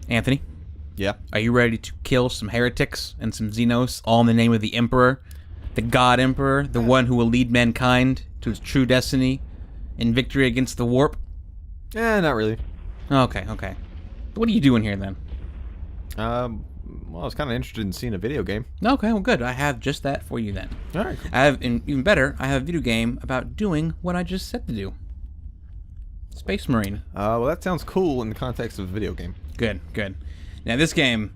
Anthony, Yeah. are you ready to kill some heretics and some xenos, all in the name of the Emperor? The God Emperor, the one who will lead mankind to its true destiny in victory against the warp? Not really. Okay. What are you doing here, then? Well, I was kind of interested in seeing a video game. Okay, well, good. I have just that for you, then. All right. Cool. I have, and even better, I have a video game about doing what I just said to do. Space Marine. Well, that sounds cool in the context of a video game. Good. Now, this game,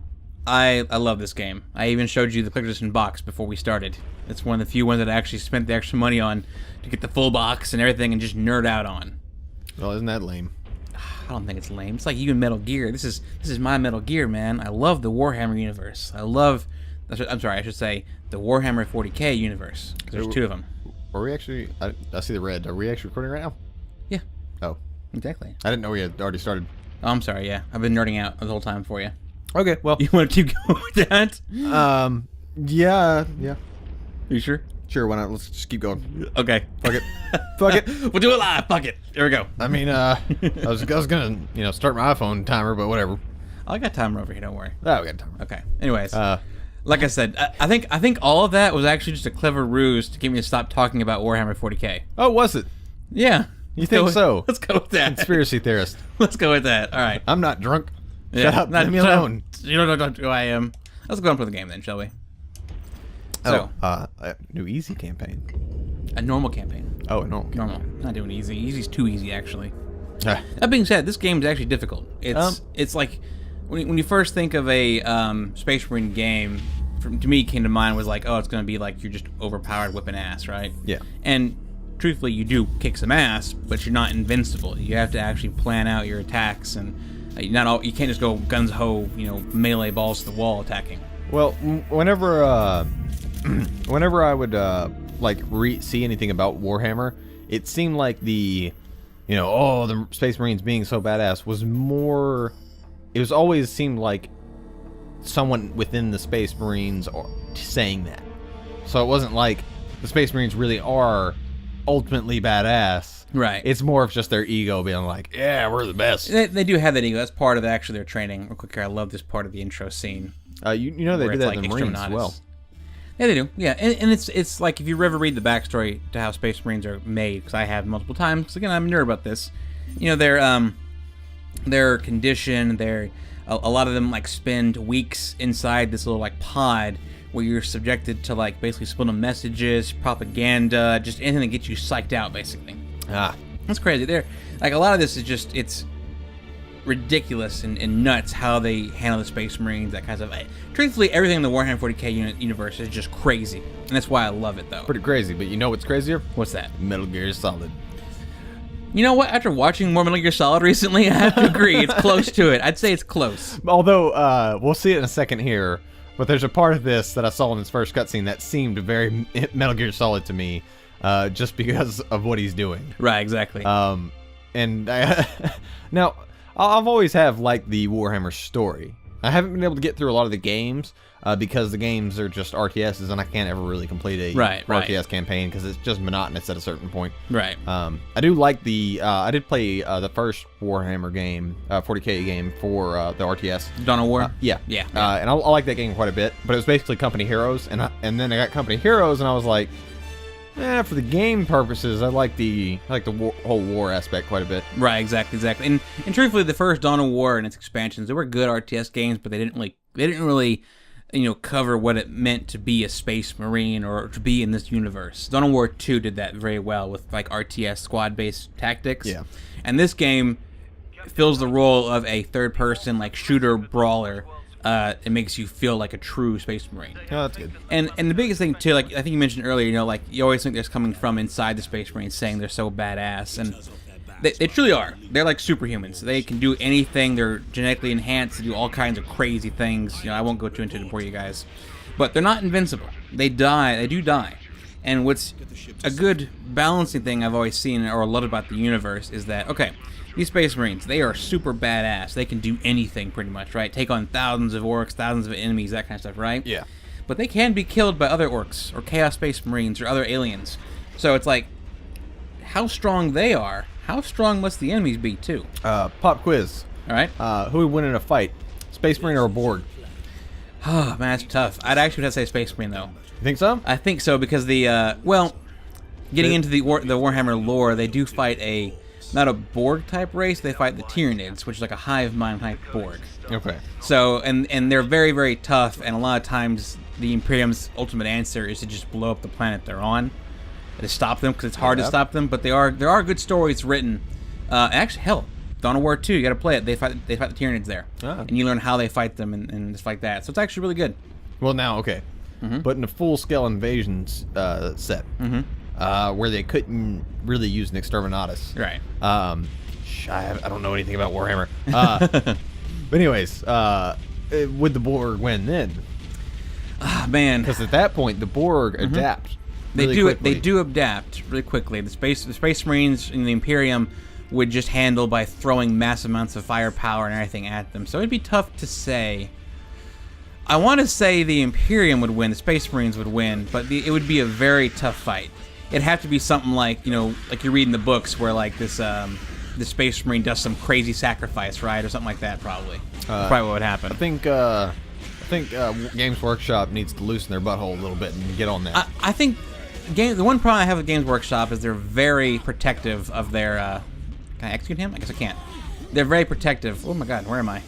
I love this game. I even showed you the Collector's Edition box before we started. It's one of the few ones that I actually spent the extra money on to get the full box and everything and just nerd out on. Well, isn't that lame? I don't think it's lame. It's like you and Metal Gear. This is my Metal Gear, man. I love the Warhammer universe. I'm sorry, I should say the Warhammer 40K universe. There's two of them. Are we actually... I see the red. Are we actually recording right now? Yeah. Oh. Exactly. I didn't know we had already started. Oh, I'm sorry, yeah. I've been nerding out the whole time for you. Okay, well... You want to keep going with that? Yeah. You sure? Sure, why not? Let's just keep going. Okay. Fuck it. Fuck it. We'll do it live. Fuck it. There we go. I mean, I was gonna, start my iPhone timer, but whatever. I got timer over here. Don't worry. Oh, we got a timer. Okay. Anyways, like I said, I think all of that was actually just a clever ruse to get me to stop talking about Warhammer 40K. Oh, was it? Yeah. You think so? Let's go with that. Conspiracy theorist. Let's go with that. All right. I'm not drunk. Yeah, Shut up. Leave me alone. You don't know who I am. Let's go on for the game then, shall we? So, new easy campaign. a normal campaign. Oh, no. Normal. Not doing easy. Easy's too easy, actually. Ah. That being said, this game is actually difficult. It's like when you first think of a Space Marine game, to me, came to mind was like, oh, it's going to be like you're just overpowered whipping ass, right? Yeah. And truthfully, you do kick some ass, but you're not invincible. You have to actually plan out your attacks, and you can't just go guns ho, melee balls to the wall attacking. Well, whenever I would see anything about Warhammer, it seemed like the Space Marines being so badass was more. It was always seemed like someone within the Space Marines saying that. So it wasn't like the Space Marines really are ultimately badass. Right. It's more of just their ego being like, yeah, we're the best. They do have that ego. That's part of their training. Real quick here, I love this part of the intro scene. They do that in the Marines as well. Yeah, they do. Yeah, and it's like if you ever read the backstory to how Space Marines are made, because I have multiple times. Because again, I'm a nerd about this. Their condition. A lot of them like spend weeks inside this little like pod where you're subjected to like basically spilling messages, propaganda, just anything that gets you psyched out, basically. That's crazy. They're like a lot of this is just it's ridiculous and nuts how they handle the Space Marines, that kind of stuff. Truthfully, everything in the Warhammer 40K universe is just crazy, and that's why I love it, though. Pretty crazy, but you know what's crazier? What's that? Metal Gear Solid. You know what? After watching more Metal Gear Solid recently, I have to agree, it's close to it. I'd say it's close. Although, we'll see it in a second here, but there's a part of this that I saw in his first cutscene that seemed very Metal Gear Solid to me, just because of what he's doing. Right, exactly. And now, I've always have liked the Warhammer story. I haven't been able to get through a lot of the games because the games are just RTSs, and I can't ever really complete a RTS campaign because it's just monotonous at a certain point. Right. I do like I did play the first Warhammer game, 40K game for the RTS. Dawn of War? Yeah. And I like that game quite a bit, but it was basically Company Heroes, and then I got Company Heroes, and I was like, for the game purposes, I like the whole war aspect quite a bit. Right, exactly. And truthfully, the first Dawn of War and its expansions, they were good RTS games, but they didn't really cover what it meant to be a Space Marine or to be in this universe. Dawn of War 2 did that very well with like RTS squad-based tactics. Yeah. And this game fills the role of a third-person like shooter brawler. It makes you feel like a true Space Marine. Oh, that's good. And the biggest thing too, like I think you mentioned earlier, like you always think there's coming from inside the Space Marines saying they're so badass, and they truly are. They're like superhumans. They can do anything. They're genetically enhanced to do all kinds of crazy things. I won't go too into it for you guys, but they're not invincible. They die. They do die. And what's a good balancing thing I've always seen or loved about the universe is that these Space Marines, they are super badass. They can do anything pretty much, right? Take on thousands of orcs, thousands of enemies, that kind of stuff, right? Yeah. But they can be killed by other orcs or Chaos Space Marines or other aliens. So it's like, how strong they are, how strong must the enemies be too? Pop quiz. All right. Who would win in a fight? Space Marine or a Borg? Oh man, that's tough. I'd actually have to say Space Marine though. You think so? I think so because getting into the Warhammer lore, they do fight not a Borg type race. They fight the Tyranids, which is like a hive mind type Borg. Okay. So and they're very very tough, and a lot of times the Imperium's ultimate answer is to just blow up the planet they're on, to stop them because it's hard to stop them. But there are good stories written. Actually, hell, Dawn of War 2, you got to play it. They fight the Tyranids there, and you learn how they fight them and stuff like that. So it's actually really good. Well, now, okay, but in a full-scale invasions set, where they couldn't really use an exterminatus, Right. I don't know anything about Warhammer. But anyways, would the Borg win then? Ah, man, Because at that point, the Borg adapt. They Really do adapt really quickly. The Space Marines in the Imperium would just handle by throwing massive amounts of firepower and everything at them. So it'd be tough to say. I want to say the Imperium would win, the Space Marines would win, but it would be a very tough fight. It'd have to be something like, like you read in the books where like this the Space Marine does some crazy sacrifice, right, or something like that. Probably what would happen. I think Games Workshop needs to loosen their butthole a little bit and get on that. I think the one problem I have with Games Workshop is they're very protective of their. Can I execute him? I guess I can't. They're very protective. Oh my God, where am I?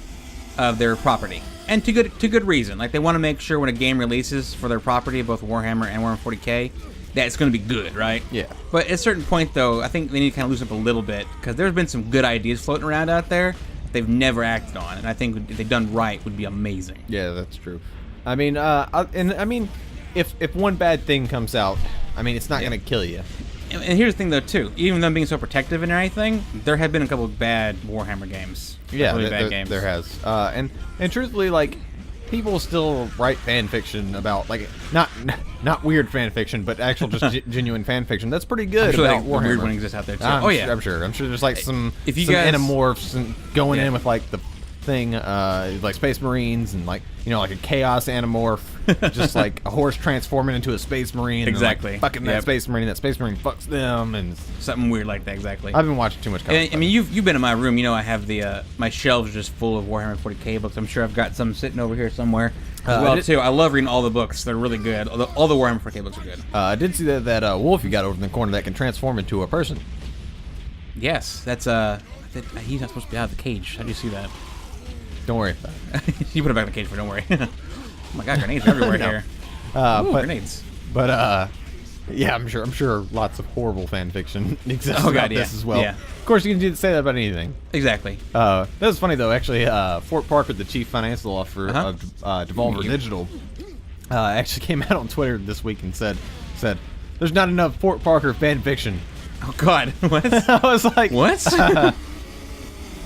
Of their property, and to good reason. Like they want to make sure when a game releases for their property, both Warhammer and Warhammer 40K, that it's going to be good, right? Yeah. But at a certain point, though, I think they need to kind of loosen up a little bit because there's been some good ideas floating around out there that they've never acted on, and I think if they've done right, would be amazing. Yeah, that's true. I mean, if one bad thing comes out, I mean, it's not going to kill you. And here's the thing, though, too. Even them being so protective and everything, there have been a couple of bad Warhammer games. Yeah, really bad games. There has. And truthfully, like, people still write fan fiction about, like, not weird fan fiction, but actual just genuine fan fiction. That's pretty good. I'm sure about Warhammer. Weird one exists out there, too. I'm sure there's, like, some if you guys, Animorphs and going in with, like, the thing, like Space Marines and, like, like a Chaos Animorph. Just like a horse transforming into a Space Marine. Exactly. And, like, fucking that Space Marine. That Space Marine fucks them and something weird like that. Exactly. I've been watching too much comics. I mean, you've been in my room. I have my shelves are just full of Warhammer 40K books. I'm sure I've got some sitting over here somewhere as well too. I love reading all the books. They're really good. All the Warhammer 40K books are good. I did see that wolf you got over in the corner that can transform into a person. Yes, that's he's not supposed to be out of the cage. How do you see that? Don't worry about it. You put it back in the cage, but don't worry. Oh my God, grenades are everywhere here. Ooh, grenades. But yeah, I'm sure lots of horrible fan fiction exists about this as well. Yeah. Of course, you can say that about anything. Exactly. That was funny though. Actually, Fort Parker, the chief financial officer of Devolver Digital, actually came out on Twitter this week and said, "There's not enough Fort Parker fan fiction." Oh God, what? I was like, what?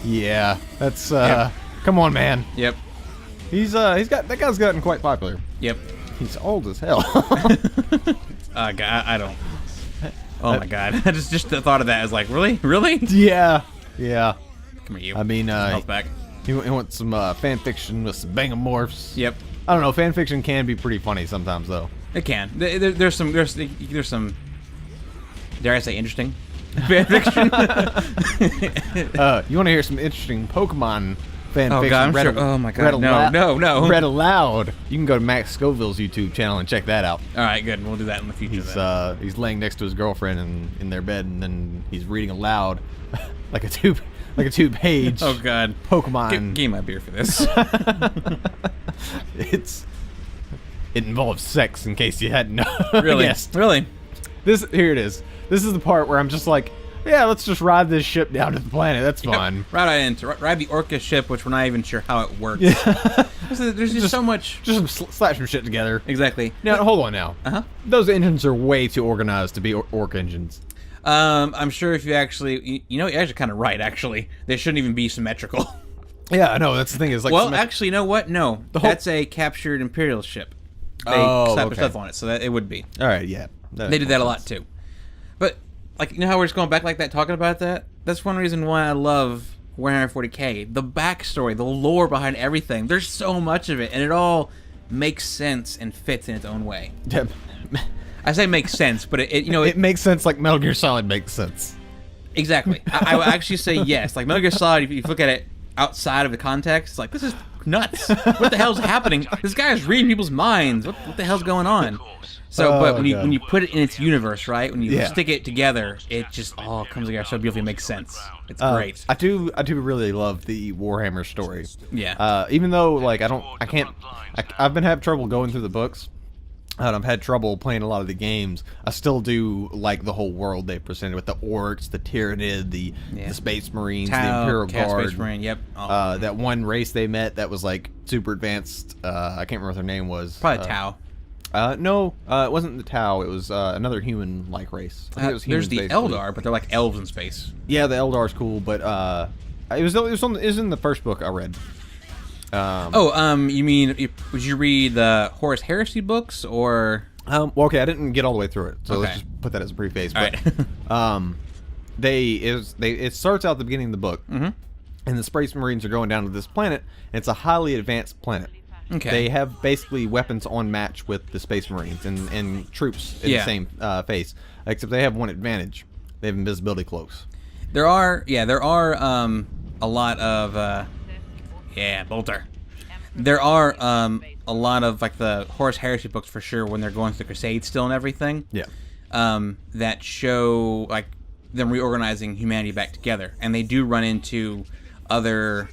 Yeah, that's come on, man. Yep. That guy's gotten quite popular. Yep. He's old as hell. God, I don't. Oh my God! just the thought of that is like, really? Yeah. Come here, you. I mean, health back. He wants some fan fiction with some bangamorphs. Yep. I don't know. Fan fiction can be pretty funny sometimes, though. It can. There's some. Dare I say interesting? Fan fiction. You want to hear some interesting Pokemon fan fiction? God, I'm sure. Oh my God! No. Read aloud. You can go to Max Scoville's YouTube channel and check that out. All right, good. We'll do that in the future. He's laying next to his girlfriend in their bed, and then he's reading aloud, like a two-page. Oh God! Pokemon. Give me my beer for this. It involves sex, in case you hadn't known. Really? Yes. Really? Here it is. This is the part where I'm just like, yeah, let's just ride this ship down to the planet. That's fine. Ride the Orca ship, which we're not even sure how it works. Yeah. There's just so much. Just slap some shit together. Exactly. Now, hold on now. Those engines are way too organized to be orc engines. I'm sure if you actually, you're actually kind of right, actually. They shouldn't even be symmetrical. Yeah, I know. That's the thing. Is like, well, actually, you know what? No. That's a captured Imperial ship. They slap their stuff on it, so that it would be. All right, yeah. They did that a lot, too. But, like, how we're just going back like that, talking about that? That's one reason why I love Warhammer 40K. The backstory, the lore behind everything. There's so much of it, and it all makes sense and fits in its own way. I say makes sense, but it makes sense like Metal Gear Solid makes sense. Exactly. I would actually say yes. Like Metal Gear Solid, if you look at it outside of the context, it's like, this is nuts. What the hell's happening? This guy is reading people's minds. What the hell's going on? So, but when you put it in its universe, right? When you stick it together, it just all comes together so beautifully. It makes sense. It's great. I do really love the Warhammer story. Yeah. Even though like I've been having trouble going through the books. And I've had trouble playing a lot of the games. I still do like the whole world they presented with the orcs, the Tyranid, the Space Marines, the Imperial Guard. Space Marine, yep. That one race they met that was like super advanced. I can't remember what their name was. Probably Tau. No, it wasn't the Tau. It was another human-like race. I think it was humans, there's the basically. Eldar, but they're like elves in space. Yeah, the Eldar's cool, but it was in the first book I read. You mean, would you read the Horus Heresy books, or? Well, okay, I didn't get all the way through it, so let's just put that as a preface. But, right. It starts out at the beginning of the book, and the Space Marines are going down to this planet, and it's a highly advanced planet. Okay. They have basically weapons on match with the Space Marines and troops in the same phase, except they have one advantage: they have invisibility cloaks. There are a lot of. Bolter. There are a lot of like the Horus Heresy books for sure when they're going through the Crusades still and everything. Yeah. That show like them reorganizing humanity back together, and they do run into other.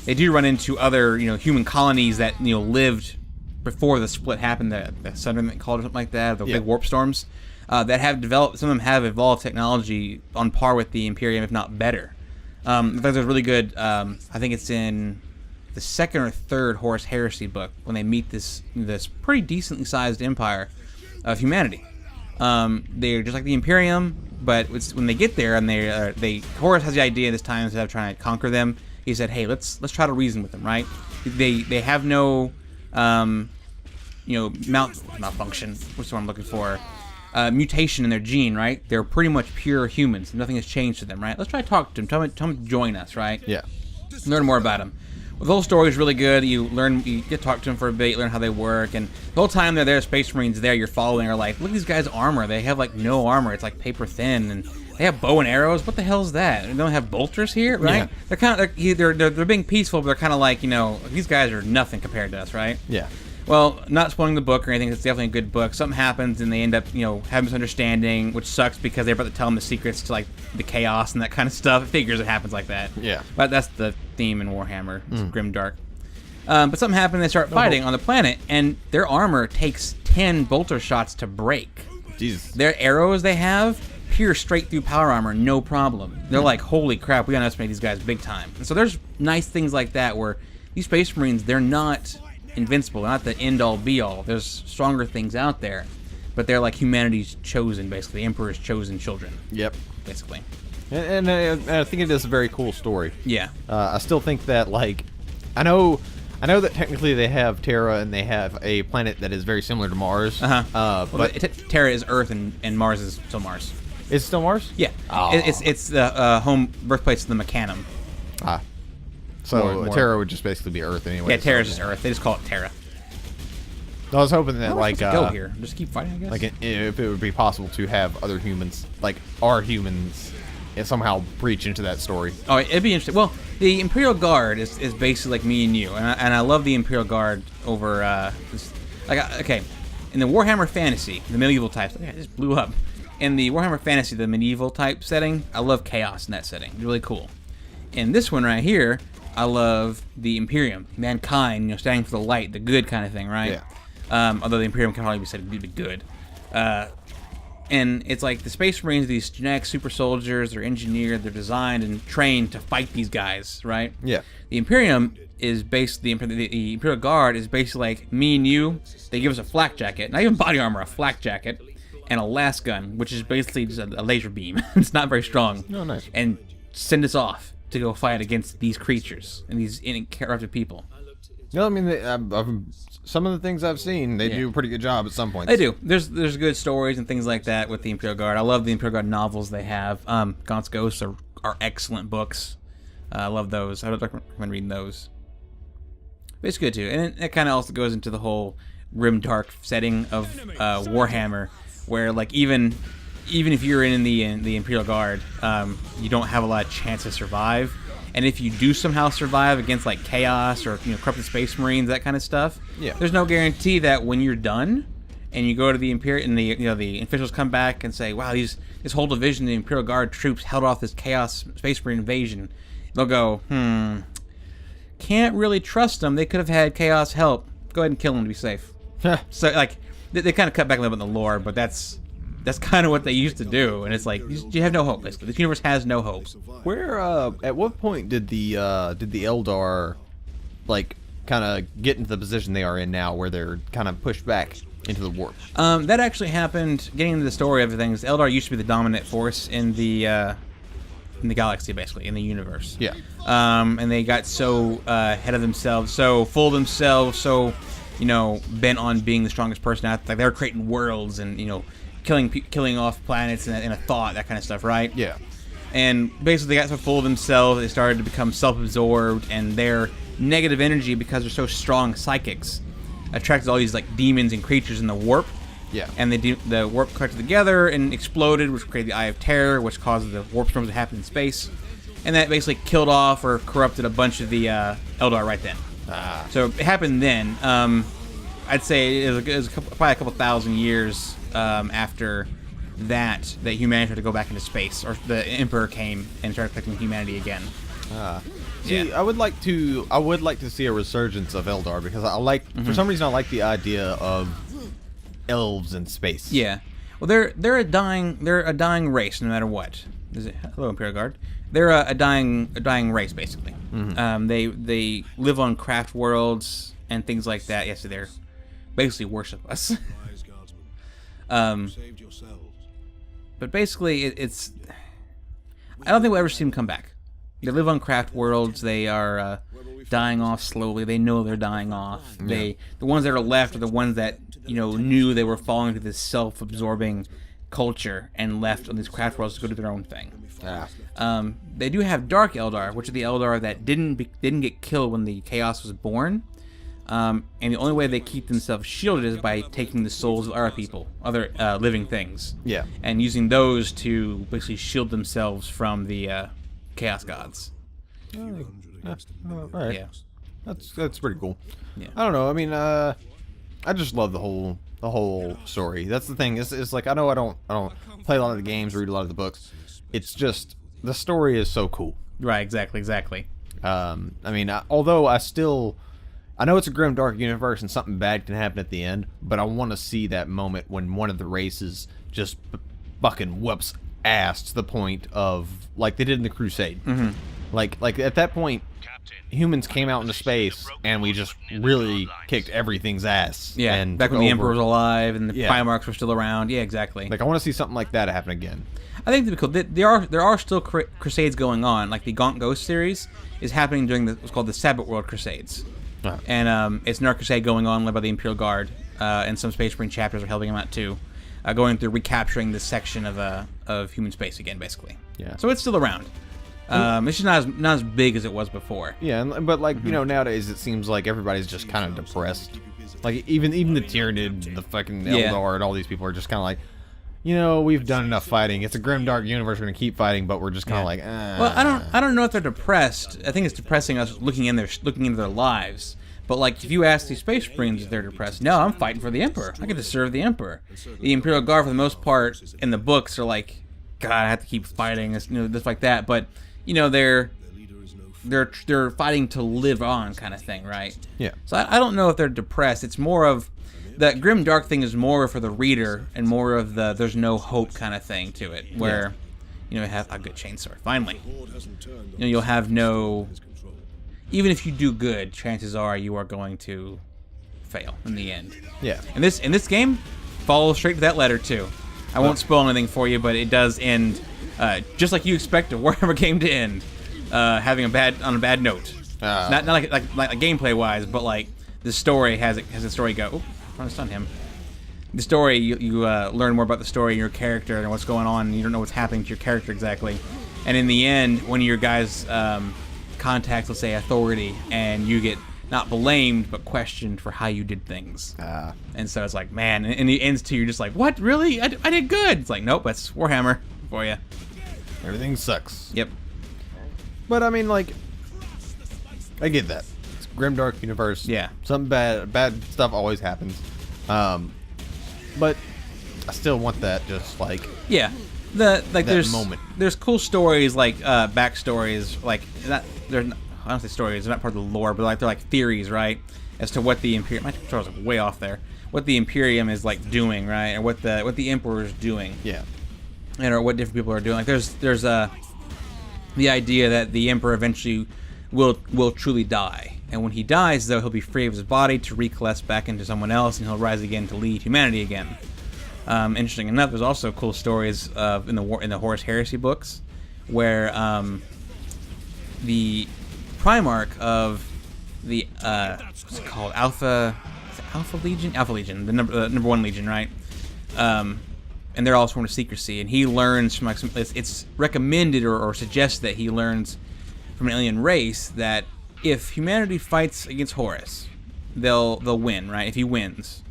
They do run into other human colonies that lived before the split happened. The Southern they called it something like that. The big warp storms that have developed. Some of them have evolved technology on par with the Imperium, if not better. In fact, there's really good. I think it's in the second or third Horus Heresy book when they meet this pretty decently sized empire of humanity. They're just like the Imperium, but when they get there and Horus has the idea this time instead of trying to conquer them, he said, "Hey, let's try to reason with them, right? They have no malfunction. What's the one I'm looking for?" Mutation in their gene, right? They're pretty much pure humans. Nothing has changed to them, right? Let's try to talk to them. Tell them to join us, right? Yeah. Learn more about them. Well, the whole story is really good. You get to talk to them for a bit, learn how they work, and the whole time they're there, Space Marines there, you're following are like, look at these guys' armor. They have like no armor. It's like paper thin, and they have bow and arrows. What the hell is that? They don't have bolters here, right? Yeah. They're kind of they're being peaceful, but they're kind of like these guys are nothing compared to us, right? Yeah. Well, not spoiling the book or anything, it's definitely a good book. Something happens and they end up, having misunderstanding, which sucks because they're about to tell them the secrets to, like, the chaos and that kind of stuff. It figures it happens like that. Yeah. But that's the theme in Warhammer. It's grim dark. But something happened and they start fighting on the planet, and their armor takes 10 bolter shots to break. Jesus. Their arrows they have pierce straight through power armor, no problem. They're like, holy crap, we underestimate these guys big time. And so there's nice things like that where these Space Marines, they're not invincible, not the end-all be-all. There's stronger things out there, but they're like humanity's chosen, basically. The Emperor's chosen children. Yep. Basically. And I think it is a very cool story. Yeah. I still think that, like, I know that technically they have Terra and they have a planet that is very similar to Mars. But Terra is Earth and Mars is still Mars. Is it still Mars? Yeah. Oh. It's the home birthplace of the Mechanum. Ah. So More. Terra would just basically be Earth anyway. Yeah, Terra's just Earth. They just call it Terra. I was hoping that, like, go here, just keep fighting, I guess. Like, if it would be possible to have other humans, like our humans, and somehow breach into that story. Oh, it'd be interesting. Well, the Imperial Guard is basically like me and you, and I love the Imperial Guard over in the Warhammer Fantasy, the medieval types. It just blew up. In the Warhammer Fantasy, the medieval type setting, I love chaos in that setting. It's really cool. In this one right here, I love the Imperium, mankind, standing for the light, the good kind of thing, right? Yeah. Although the Imperium can hardly be said to be good. And it's like the Space Marines, these genetic super soldiers, they're engineered, they're designed and trained to fight these guys, right? Yeah. The Imperium is basically, the Imperial Guard is basically like me and you. They give us a flak jacket, not even body armor, a flak jacket, and a last gun, which is basically just a laser beam. It's not very strong. Oh, nice. And send us off to go fight against these creatures and these corrupted people. No, I mean, some of the things I've seen, they do a pretty good job at some points. They do. There's good stories and things like that with the Imperial Guard. I love the Imperial Guard novels they have. Gaunt's Ghosts are excellent books. I love those. I would recommend reading those. But it's good too, and it kind of also goes into the whole grim dark setting of Warhammer, where like even if you're in the Imperial Guard, you don't have a lot of chance to survive. And if you do somehow survive against like chaos or corrupted space marines, that kind of stuff, there's no guarantee that when you're done and you go to the Imperial and the officials come back and say, wow, this whole division of the Imperial Guard troops held off this chaos space marine invasion. They'll go, can't really trust them. They could have had chaos help. Go ahead and kill them to be safe. So like they kind of cut back a little bit in the lore, but that's kind of what they used to do, and it's like you have no hope. Basically, this universe has no hope. Where at what point did the Eldar like kind of get into the position they are in now, where they're kind of pushed back into the warp? That actually happened. Getting into the story of things, Eldar used to be the dominant force in the galaxy, basically in the universe. Yeah. And they got so ahead of themselves, so full of themselves, so bent on being the strongest person out. Like they were creating worlds and killing off planets in a thought, that kind of stuff, right? Yeah. And basically they got so full of themselves, they started to become self-absorbed, and their negative energy, because they're so strong psychics, attracted all these like demons and creatures in the warp. Yeah. And the warp collected together and exploded, which created the Eye of Terror, which caused the warp storms to happen in space. And that basically killed off or corrupted a bunch of the Eldar right then. So it happened then. I'd say it was probably a couple thousand years after that humanity had to go back into space, or the Emperor came and started affecting humanity again. See, I would like to see a resurgence of Eldar, because I like for some reason I like the idea of elves in space. Yeah. Well, they're a dying race no matter what. Is it? Hello, Imperial Guard. They're a dying race basically. They live on craft worlds and things like that. Yes, they're basically worship us. But basically, it's. I don't think we'll ever see them come back. They live on craft worlds. They are dying off slowly. They know they're dying off. The ones that are left are the ones that knew they were falling into this self-absorbing culture and left on these craft worlds to go do their own thing. They do have Dark Eldar, which are the Eldar that didn't get killed when the Chaos was born. And the only way they keep themselves shielded is by taking the souls of other people, other living things. Yeah. And using those to basically shield themselves from the Chaos Gods. All right. Yeah. That's pretty cool. Yeah. I don't know. I mean, I just love the whole story. That's the thing. It's like I know I don't play a lot of the games, read a lot of the books. It's just the story is so cool. Right. Exactly. I mean, although I know it's a grim, dark universe and something bad can happen at the end, but I want to see that moment when one of the races just fucking whoops ass to the point of, like they did in the Crusade. Like at that point, humans came out into space and we just really kicked everything's ass. Yeah, and back when the Emperor was alive and the Primarchs were still around. Yeah, exactly. Like I want to see something like that happen again. I think that'd be cool. There are still crusades going on. Like the Gaunt Ghost series is happening during what's called the Sabbath World Crusades. And it's another crusade going on led by the Imperial Guard, and some Space Marine chapters are helping them out too, going through recapturing this section of human space again, basically. Yeah. So it's still around. It's just not as big as it was before. Yeah, but like nowadays it seems like everybody's just kind of depressed. Like even the Tyranid, the fucking Eldar, and all these people are just kind of like, we've done enough fighting. It's a grim, dark universe. We're gonna keep fighting, but we're just kind of like. Well, I don't know if they're depressed. I think it's depressing us looking into their lives. But like, if you ask these Space Marines if they're depressed, no, I'm fighting for the Emperor. I get to serve the Emperor. The Imperial Guard, for the most part, in the books, are like, God, I have to keep fighting. This like that. But they're fighting to live on, kind of thing, right? Yeah. So I don't know if they're depressed. It's more of. That grim dark thing is more for the reader and more of the there's no hope kind of thing to it, where you have a good chainsaw. Finally, you'll have no. Even if you do good, chances are you are going to fail in the end. Yeah. And this game follows straight to that letter too. I won't spoil anything for you, but it does end just like you expect a Warhammer game to end, having on a bad note. Not like gameplay wise, but like the story has the story go. Oop, I'm trying to stun him. The story you learn more about the story and your character and what's going on. And you don't know what's happening to your character exactly. And in the end, one of your guys contacts, let's say, authority, and you get not blamed but questioned for how you did things. And so it's like, man, and it ends to you're just like, what, really? I did good. It's like, nope, that's Warhammer for you. Everything sucks. Yep. But I mean, like, I get that. It's a grimdark universe. Yeah. Some bad stuff always happens. But I still want that, just like There's cool stories like backstories, like not they're not, I don't say stories, they're not part of the lore, but like they're like theories, right, as to what the Imperium. My control's like way off there. What the Imperium is like doing, right, and what the Emperor is doing. Yeah. And or what different people are doing. Like there's the idea that the Emperor eventually will truly die, and when he dies, though, he'll be free of his body to recoalesce back into someone else, and he'll rise again to lead humanity again. Interesting enough, there's also cool stories in the Horus Heresy books, where the Primarch of the what's it called, Alpha Legion, the number one Legion, right? And they're all sworn to secrecy, and he learns from like it's recommended or suggests that he learns from an alien race that if humanity fights against Horus, they'll win, right? If he wins,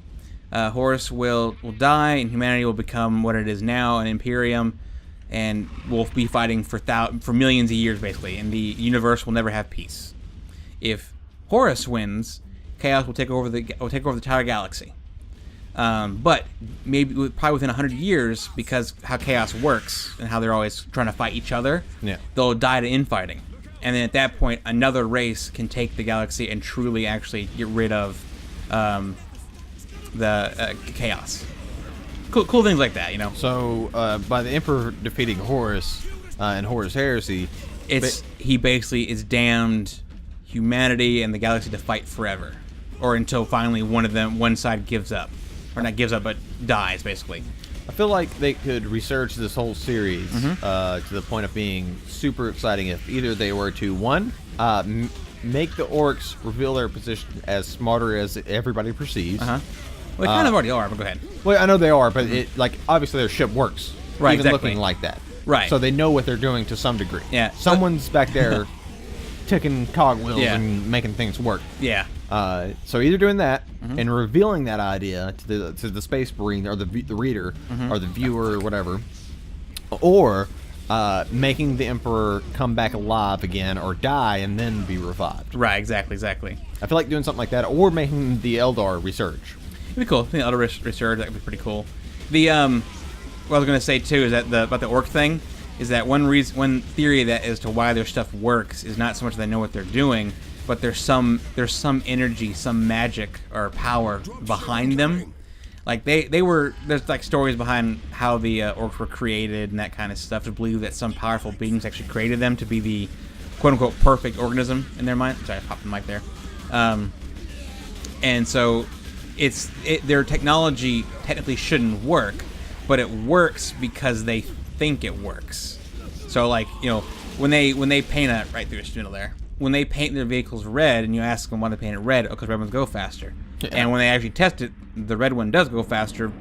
Horus will die, and humanity will become what it is now, an Imperium, and we'll be fighting for millions of years, basically, and the universe will never have peace. If Horus wins, chaos will take over the entire galaxy. But probably within 100 years, because how chaos works and how they're always trying to fight each other, they'll die to infighting. And then at that point, another race can take the galaxy and truly actually get rid of the chaos. Cool things like that, you know. So by the Emperor defeating Horus and Horus Heresy, he basically is damned humanity and the galaxy to fight forever, or until finally one side gives up, or not gives up, but dies, basically. I feel like they could research this whole series to the point of being super exciting if either they were to, one, make the orcs reveal their position as smarter as everybody perceives. Well, they kind of already are, but go ahead. Well, I know they are, but it, like, obviously their ship works. Right, even exactly. looking like that. Right. So they know what they're doing to some degree. Yeah. Someone's back there ticking cogwheels Yeah. and making things work. Yeah. So either doing that and revealing that idea to the Space Marine or the reader or the viewer or whatever, or making the Emperor come back alive again or die and then be revived. Right, exactly. I feel like doing something like that, or making the Eldar resurge. It'd be cool. I think Eldar research, that would be pretty cool. The what I was gonna say too is that about the orc thing is that one theory that as to why their stuff works is not so much they know what they're doing, but there's some energy, some magic or power behind them. Like there's like stories behind how the orcs were created and that kind of stuff, to believe that some powerful beings actually created them to be the quote unquote perfect organism in their mind. Sorry, I popped the mic there. And so their technology technically shouldn't work, but it works because they think it works. So like, you know, when they paint right through a spindle there, when they paint their vehicles red and you ask them why they paint it red, because red ones go faster. Yeah. And when they actually test it, the red one does go faster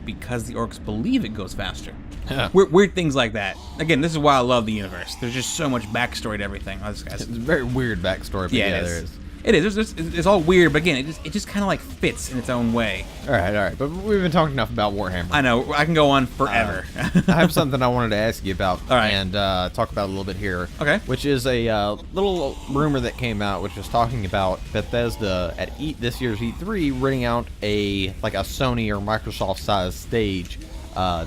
because the orcs believe it goes faster. Yeah. Weird things like that. Again, this is why I love the universe. There's just so much backstory to everything. It's a very weird backstory, but yeah, there is. It is. It's all weird, but again, it just kind of like fits in its own way. All right. But we've been talking enough about Warhammer. I know. I can go on forever. I have something I wanted to ask you about and talk about a little bit here. Okay. Which is a little rumor that came out, which was talking about Bethesda at this year's E3 renting out a Sony or Microsoft sized stage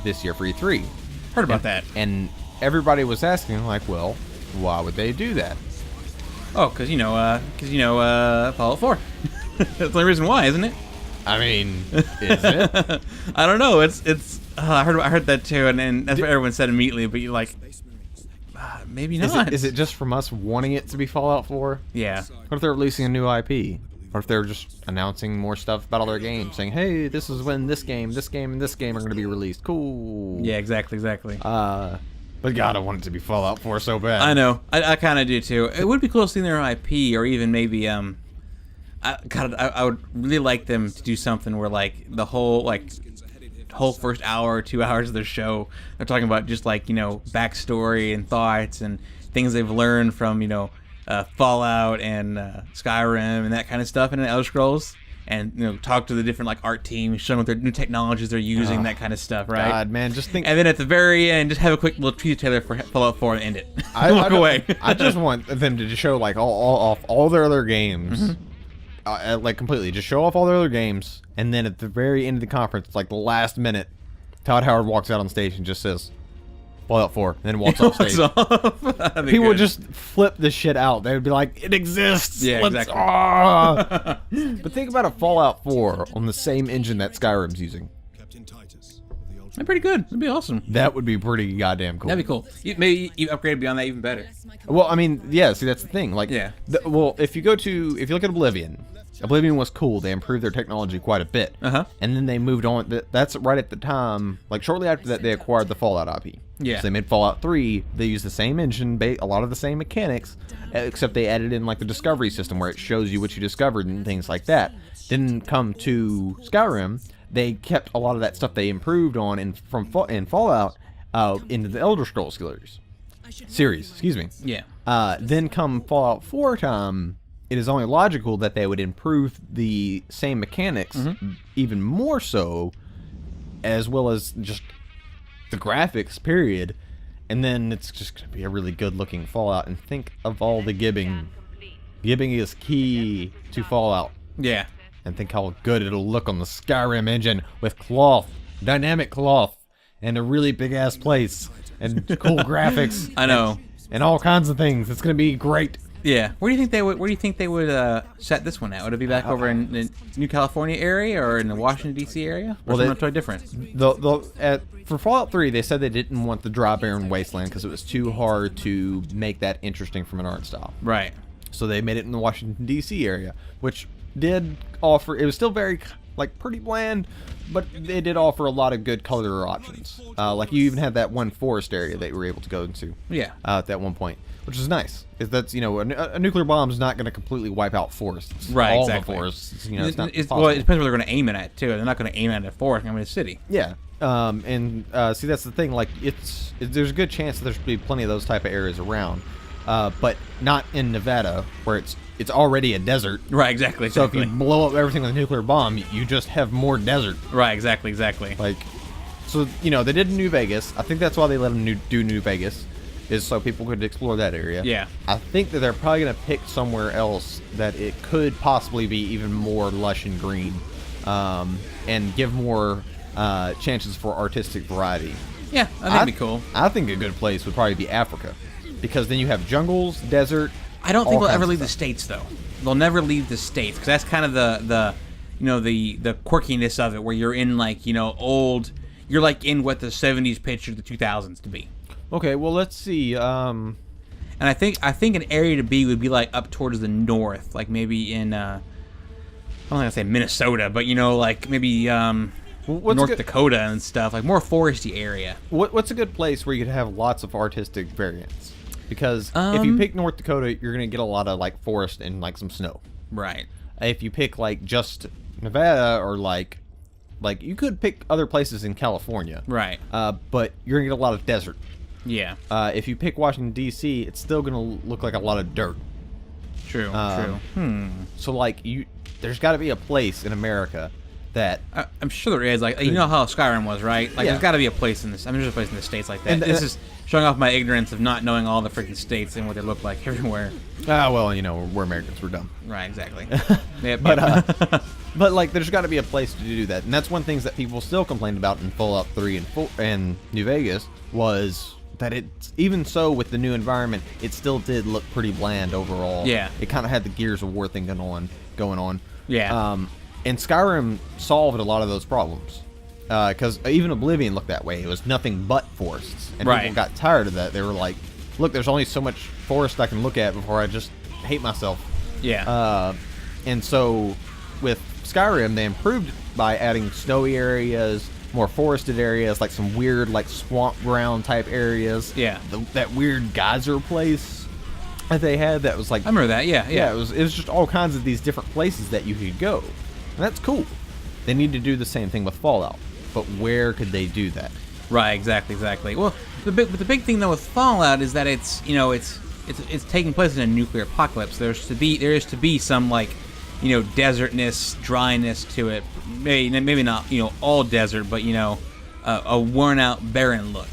this year for E3. Heard about that. And everybody was asking, like, well, why would they do that? Oh, because Fallout 4. That's the only reason why, isn't it? I mean, is it? I don't know. It's. I heard that too, and that's what everyone said immediately. But you're like, maybe not. Is it just from us wanting it to be Fallout 4? Yeah. What if they're releasing a new IP? Or if they're just announcing more stuff about all their games, saying, "Hey, this is when this game, and this game are going to be released." Cool. Yeah, exactly. But God, I want it to be Fallout 4 so bad. I know. I kind of do too. It would be cool seeing their IP, or even maybe I would really like them to do something where like the whole first hour or 2 hours of their show, they're talking about just backstory and thoughts and things they've learned from Fallout and Skyrim and that kind of stuff, and Elder Scrolls. and talk to the different like art teams, show them what their new technologies they're using, that kind of stuff, right? God, man, just think. And then at the very end, just have a quick little teaser trailer for Fallout 4 and end it. Walk away. I just want them to just show like all their other games, like completely. Just show off all their other games, and then at the very end of the conference, like the last minute, Todd Howard walks out on stage and just says, Fallout 4, and then walks off stage. People would just flip this shit out. They would be like, it exists! Yeah, exactly. But think about a Fallout 4 on the same engine that Skyrim's using. They're pretty good. That'd be awesome. That would be pretty goddamn cool. That'd be cool. Maybe you upgrade beyond that even better. Well, I mean, yeah, see, that's the thing. Like, yeah. If you look at Oblivion was cool. They improved their technology quite a bit. And then they moved on. That's right at the time, like shortly after that, they acquired the Fallout IP. Yeah. So they made Fallout 3. They used the same engine, a lot of the same mechanics, except they added in like the discovery system where it shows you what you discovered and things like that. Then come to Skyrim, they kept a lot of that stuff they improved on in Fallout into the Elder Scrolls series. Excuse me. Yeah. Then come Fallout 4 time, it is only logical that they would improve the same mechanics even more so, as well as just the graphics, period. And then it's just going to be a really good-looking Fallout. And think of all the gibbing. Gibbing is key to Fallout. Yeah. And think how good it'll look on the Skyrim engine with cloth, dynamic cloth, and a really big-ass place, and cool graphics. I know. And all kinds of things. It's going to be great. Yeah. Where do you think they would set this one at? Would it be back over in the New California area or in the Washington D.C. area? Or something totally different? For Fallout 3, they said they didn't want the dry barren wasteland because it was too hard to make that interesting from an art style. Right. So they made it in the Washington D.C. area, which did offer. It was still very pretty bland, but they did offer a lot of good color options. Like you even had that one forest area that you were able to go into. Yeah. At that one point, which is nice. Because that's a nuclear bomb is not going to completely wipe out forests. Right. All Exactly. the forests. It's not possible. Well, it depends where they're going to aim it at too. They're not going to aim it at a forest. I mean, a city. Yeah. See, that's the thing. Like, there's a good chance that there's be plenty of those type of areas around, but not in Nevada where it's already a desert. Right. Exactly. So if you blow up everything with a nuclear bomb, you just have more desert. Right. Exactly. Like, so they did New Vegas. I think that's why they let them do New Vegas, is so people could explore that area. Yeah. I think that they're probably going to pick somewhere else that it could possibly be even more lush and green, and give more chances for artistic variety. Yeah, I think that'd be cool. I think a good place would probably be Africa, because then you have jungles, desert. I don't think they'll ever leave the States, though. They'll never leave the States, because that's kind of the quirkiness of it, where you're in old. You're like in what the 70s pictured the 2000s to be. Okay, well let's see. And I think an area to be would be like up towards the north, like maybe in I'm not gonna say Minnesota, but like maybe North Dakota and stuff, like more foresty area. What's a good place where you could have lots of artistic variants? Because if you pick North Dakota, you're gonna get a lot of like forest and like some snow. Right. If you pick like just Nevada or like you could pick other places in California. Right. But you're gonna get a lot of desert. Yeah. If you pick Washington D.C., it's still gonna look like a lot of dirt. True. So like there's got to be a place in America that I'm sure there is. Like, you know how Skyrim was, right? Like, Yeah. there's got to be a place in this. I mean, there's a place in the States like that. This is showing off my ignorance of not knowing all the freaking states and what they look like everywhere. well, we're Americans, we're dumb. Right, exactly. Yep, But like, there's got to be a place to do that, and that's one thing that people still complained about in Fallout 3 and New Vegas was that it's even so with the new environment, it still did look pretty bland overall. Yeah. It kind of had the Gears of War thing going on. Yeah. And Skyrim solved a lot of those problems. Because even Oblivion looked that way. It was nothing but forests. And Right. people got tired of that. They were like, look, there's only so much forest I can look at before I just hate myself. Yeah. And so with Skyrim, they improved by adding snowy areas, more forested areas, like some weird like swamp ground type areas. Yeah. That weird geyser place that they had that was like... I remember that, yeah. Yeah, it was just all kinds of these different places that you could go. And that's cool. They need to do the same thing with Fallout. But where could they do that? Right, exactly. Well, the big thing though with Fallout is that it's taking place in a nuclear apocalypse. There is to be some like desertness, dryness to it. Maybe not, all desert, but, a worn-out, barren look.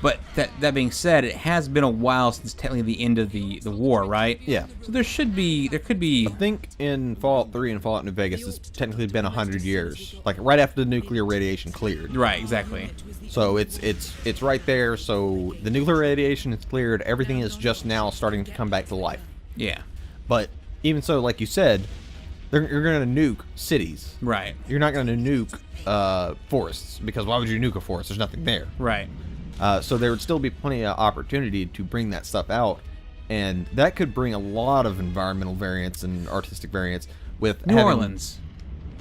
But that being said, it has been a while since technically the end of the war, right? Yeah. So there could be... I think in Fallout 3 and Fallout New Vegas, it's technically been 100 years. Like, right after the nuclear radiation cleared. Right, exactly. So it's right there. So the nuclear radiation is cleared. Everything is just now starting to come back to life. Yeah. But even so, like you said, you're going to nuke cities. Right. You're not going to nuke forests, because why would you nuke a forest? There's nothing there. Right. So there would still be plenty of opportunity to bring that stuff out, and that could bring a lot of environmental variance and artistic variance with New Orleans.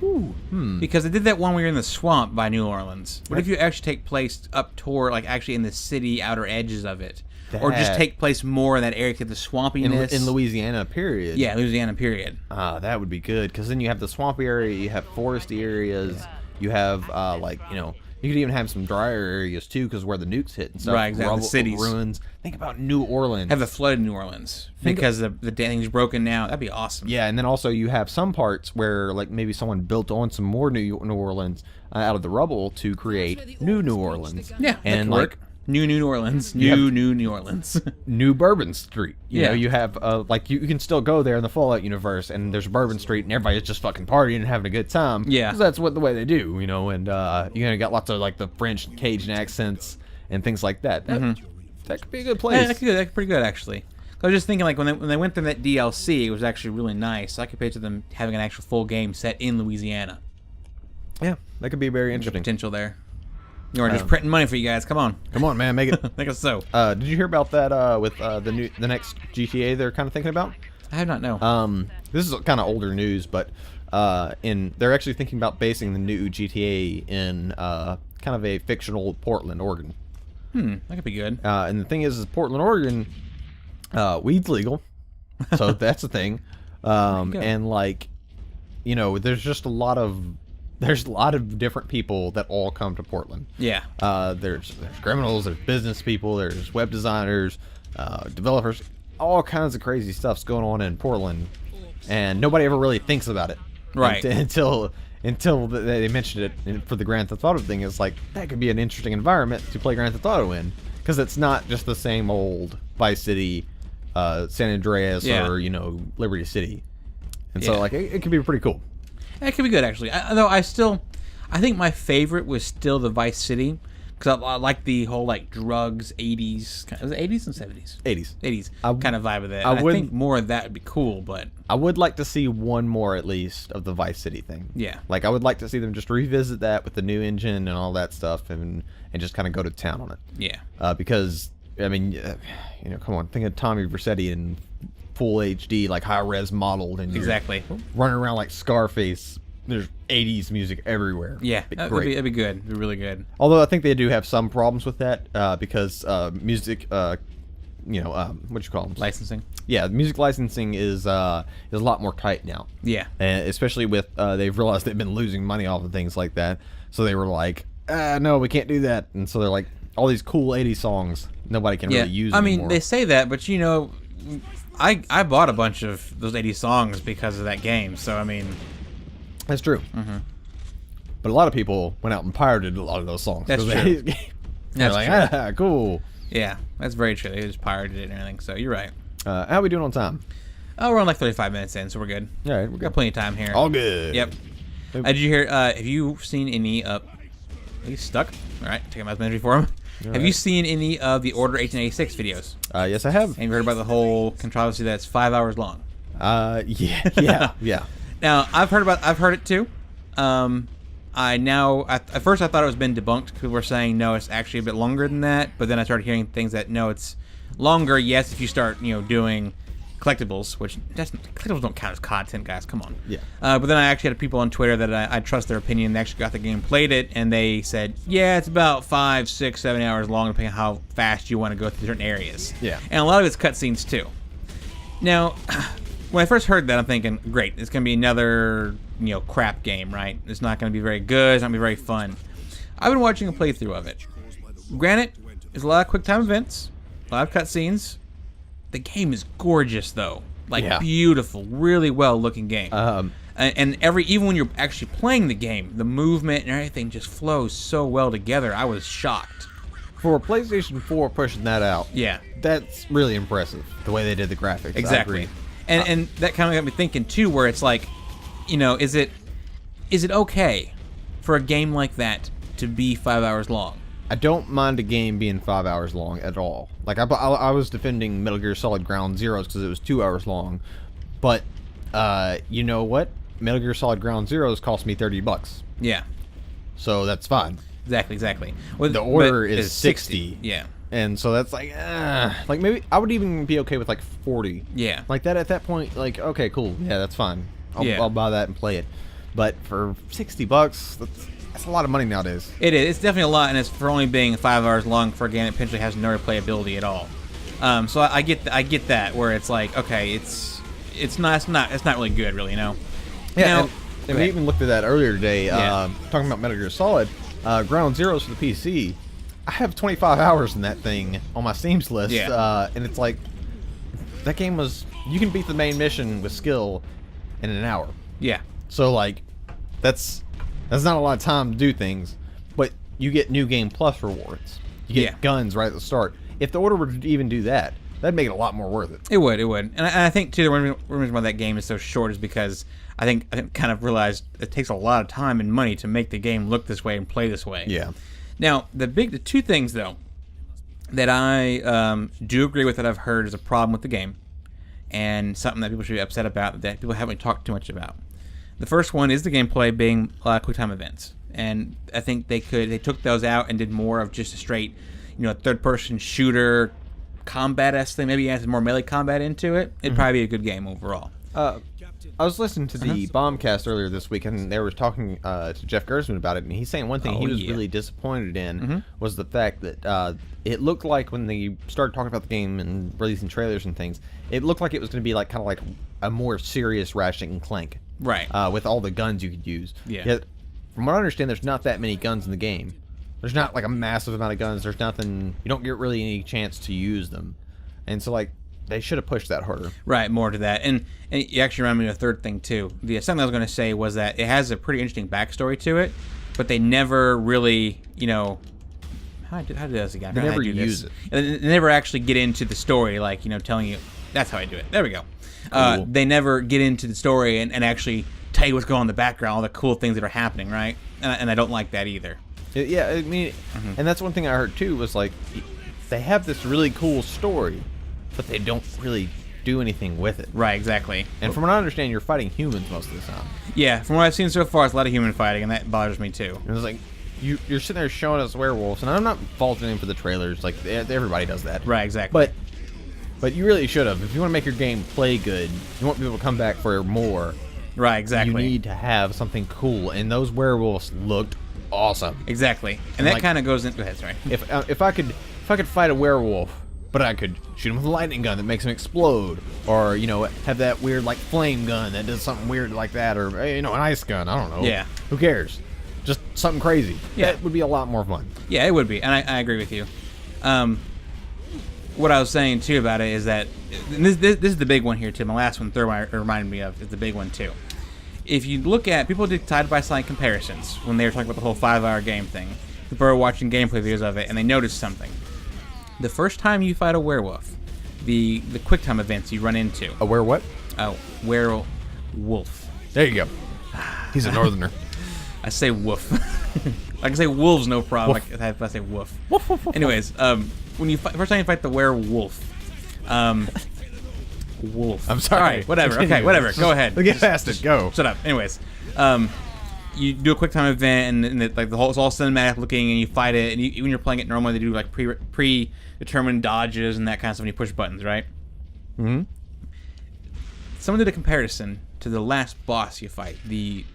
Ooh, Because they did that one where you're in the swamp by New Orleans. What if you actually take place up toward, like, actually in the city outer edges of it? Or just take place more in that area, get the swampiness. In Louisiana, period. Yeah, Louisiana, period. That would be good, because then you have the swampy area, you have foresty areas, you have, you could even have some drier areas, too, because where the nukes hit and stuff. Right, exactly. Rubble, the cities. Ruins. Think about New Orleans. Have a flood in New Orleans. Because the thing's broken now. That'd be awesome. Yeah, and then also you have some parts where, like, maybe someone built on some more New Orleans out of the rubble to create New Orleans. Yeah, and, that could work. New Orleans. New Orleans. New Bourbon Street. You know, Yeah. you have, you can still go there in the Fallout universe, and there's Bourbon Street, and everybody's just fucking partying and having a good time. Yeah. 'Cause that's the way they do, and, you got lots of, like, the French and Cajun accents and things like that. That could be a good place. Yeah, that could be pretty good, actually. I was just thinking, like, when they went through that DLC, it was actually really nice. I could picture them having an actual full game set in Louisiana. Yeah, that could be very The interesting. potential there. We're just printing money for you guys. Come on. Come on, man, make it. I think so. Did you hear about that with the next GTA they're kind of thinking about? I have not know. This is kind of older news, but they're actually thinking about basing the new GTA in kind of a fictional Portland, Oregon. That could be good. And the thing is Portland, Oregon, weed's legal, so that's a thing. And there's just a lot of different people that all come to Portland. Yeah. There's criminals, there's business people, there's web designers, developers, all kinds of crazy stuff's going on in Portland, and nobody ever really thinks about it. Right. Until they mentioned it for the Grand Theft Auto thing. It's like, that could be an interesting environment to play Grand Theft Auto in, because it's not just the same old Vice City, San Andreas, or Liberty City. And so it could be pretty cool. That could be good, actually. Though I think my favorite was still the Vice City, because I like the whole, like, drugs, 80s. Was it 80s and 70s? 80s. 80s kind of vibe of that. I think more of that would be cool, but... I would like to see one more, at least, of the Vice City thing. Yeah. Like, I would like to see them just revisit that with the new engine and all that stuff, and just kind of go to town on it. Yeah. Because, I mean, come on, think of Tommy Vercetti in full HD, like high-res modeled, and Exactly. running around like Scarface. There's 80s music everywhere. Yeah, that'd be good. It'd be really good. Although I think they do have some problems with that, because music, what you call them? Licensing. Yeah, music licensing is a lot more tight now. Yeah. And especially with they've realized they've been losing money off of things like that, so they were like, no, we can't do that. And so they're like, all these cool 80s songs, nobody can really use anymore. I mean, they say that, but I bought a bunch of those 80s songs because of that game. So I mean, that's true. But a lot of people went out and pirated a lot of those songs. That's true. They're like, cool. Yeah, that's very true. They just pirated it and everything. So you're right. How are we doing on time? Oh, we're on like 35 minutes in, so we're good. All right, We've got plenty of time here. All good. Yep. Did you hear? Have you seen any? He's stuck. All right, take my message for him. Have you seen any of the Order 1886 videos? Yes, I have. And you heard about the whole controversy that's 5 hours long? Yeah. Now I've heard it too. At first I thought it was been debunked. People were saying no, it's actually a bit longer than that. But then I started hearing things that no, it's longer. Yes, if you start doing collectibles, which collectibles don't count as content, guys. Come on. Yeah. But then I actually had people on Twitter that I trust their opinion. They actually got the game, played it, and they said, yeah, it's about 5, 6, 7 hours long, depending on how fast you want to go through certain areas. Yeah. And a lot of it's cutscenes too. Now, when I first heard that, I'm thinking, great, it's going to be another crap game, right? It's not going to be very good. It's not going to be very fun. I've been watching a playthrough of it. Granted, there's a lot of quick time events, a lot of cutscenes. The game is gorgeous, though. Beautiful, really well-looking game. And even when you're actually playing the game, the movement and everything just flows so well together. I was shocked. For a PlayStation 4 pushing that out, Yeah. that's really impressive, the way they did the graphics. Exactly. I agree. And that kind of got me thinking, too, where it's like, is it okay for a game like that to be 5 hours long? I don't mind a game being 5 hours long at all. Like, I was defending Metal Gear Solid Ground Zeroes because it was 2 hours long. But, you know what? Metal Gear Solid Ground Zeroes cost me $30. Yeah. So that's fine. Exactly. Well, The order is 60. Yeah. And so that's like maybe I would even be okay with like 40. Yeah. Like that at that point, like, okay, cool. Yeah, that's fine. I'll buy that and play it. But for $60, that's a lot of money nowadays. It is. It's definitely a lot, and it's for only being 5 hours long for a game that potentially has no replayability at all. So I get that where it's like, okay, it's not really good, really, Yeah, Now, and we even looked at that earlier today, talking about Metal Gear Solid. Ground Zeroes for the PC. I have 25 hours in that thing on my Steam's list, and it's like that game was. You can beat the main mission with skill in an hour. Yeah. So like, that's not a lot of time to do things, but you get New Game Plus rewards. You get guns right at the start. If the order were to even do that, that'd make it a lot more worth it. It would, and I think too the reason why that game is so short is because I kind of realized it takes a lot of time and money to make the game look this way and play this way. Yeah. Now the two things though that I do agree with that I've heard is a problem with the game, and something that people should be upset about that people haven't talked too much about. The first one is the gameplay being a lot of QuickTime events, and I think they took those out and did more of just a straight, third-person shooter combat-esque thing. Maybe add some more melee combat into it. It'd probably be a good game overall. I was listening to the Bombcast earlier this week, and they were talking to Jeff Gersman about it, and he's saying one thing he was really disappointed in was the fact that it looked like when they started talking about the game and releasing trailers and things, it looked like it was going to be like kind of like a more serious Ratchet and Clank. Right. With all the guns you could use. Yeah. Yet, from what I understand, there's not that many guns in the game. There's not like a massive amount of guns. There's nothing. You don't get really any chance to use them. And so, like, they should have pushed that harder. Right, more to that. And you actually reminded me of a third thing, too. Something I was going to say was that it has a pretty interesting backstory to it, but they never really, how do this again? They never use it. They never actually get into the story, like, telling you, that's how I do it. There we go. Cool. They never get into the story and actually tell you what's going on in the background, all the cool things that are happening, right? And I don't like that either. Yeah, I mean, and that's one thing I heard too was like, they have this really cool story, but they don't really do anything with it. Right, exactly. And from what I understand, you're fighting humans most of the time. Yeah, from what I've seen so far, it's a lot of human fighting, and that bothers me too. And it's like, you're sitting there showing us werewolves, and I'm not faulting them for the trailers. Like, everybody does that. Right, exactly. But you really should have. If you want to make your game play good, you want people to come back for more. Right, exactly. You need to have something cool, and those werewolves looked awesome. Exactly, and that kind of goes in. Go ahead, sorry. If I could fight a werewolf, but I could shoot him with a lightning gun that makes him explode, or have that weird like flame gun that does something weird like that, or an ice gun. I don't know. Yeah. Who cares? Just something crazy. Yeah. That would be a lot more fun. Yeah, it would be, and I agree with you. What I was saying too about it is that this is the big one here too. My last one, third one, reminded me of is the big one too. If you look at people did side-by-side comparisons when they were talking about the whole 5-hour game thing. People are watching gameplay videos of it, and they noticed something. The first time you fight a werewolf, the QuickTime events you run into. A were what? Oh, werewolf. There you go. He's a northerner. I say woof. I can say wolves, no problem. I say woof. Woof, woof, woof. Anyways, when you first time you fight the werewolf, wolf. I'm sorry. All right, whatever. Continue. Okay, whatever. Go ahead. Get past it. Go. Shut up. Anyways, you do a quick time event, and it's all cinematic looking, and you fight it. And when you're playing it normally, they do like predetermined dodges and that kind of stuff when you push buttons, right? Mm-hmm. Someone did a comparison to the last boss you fight, the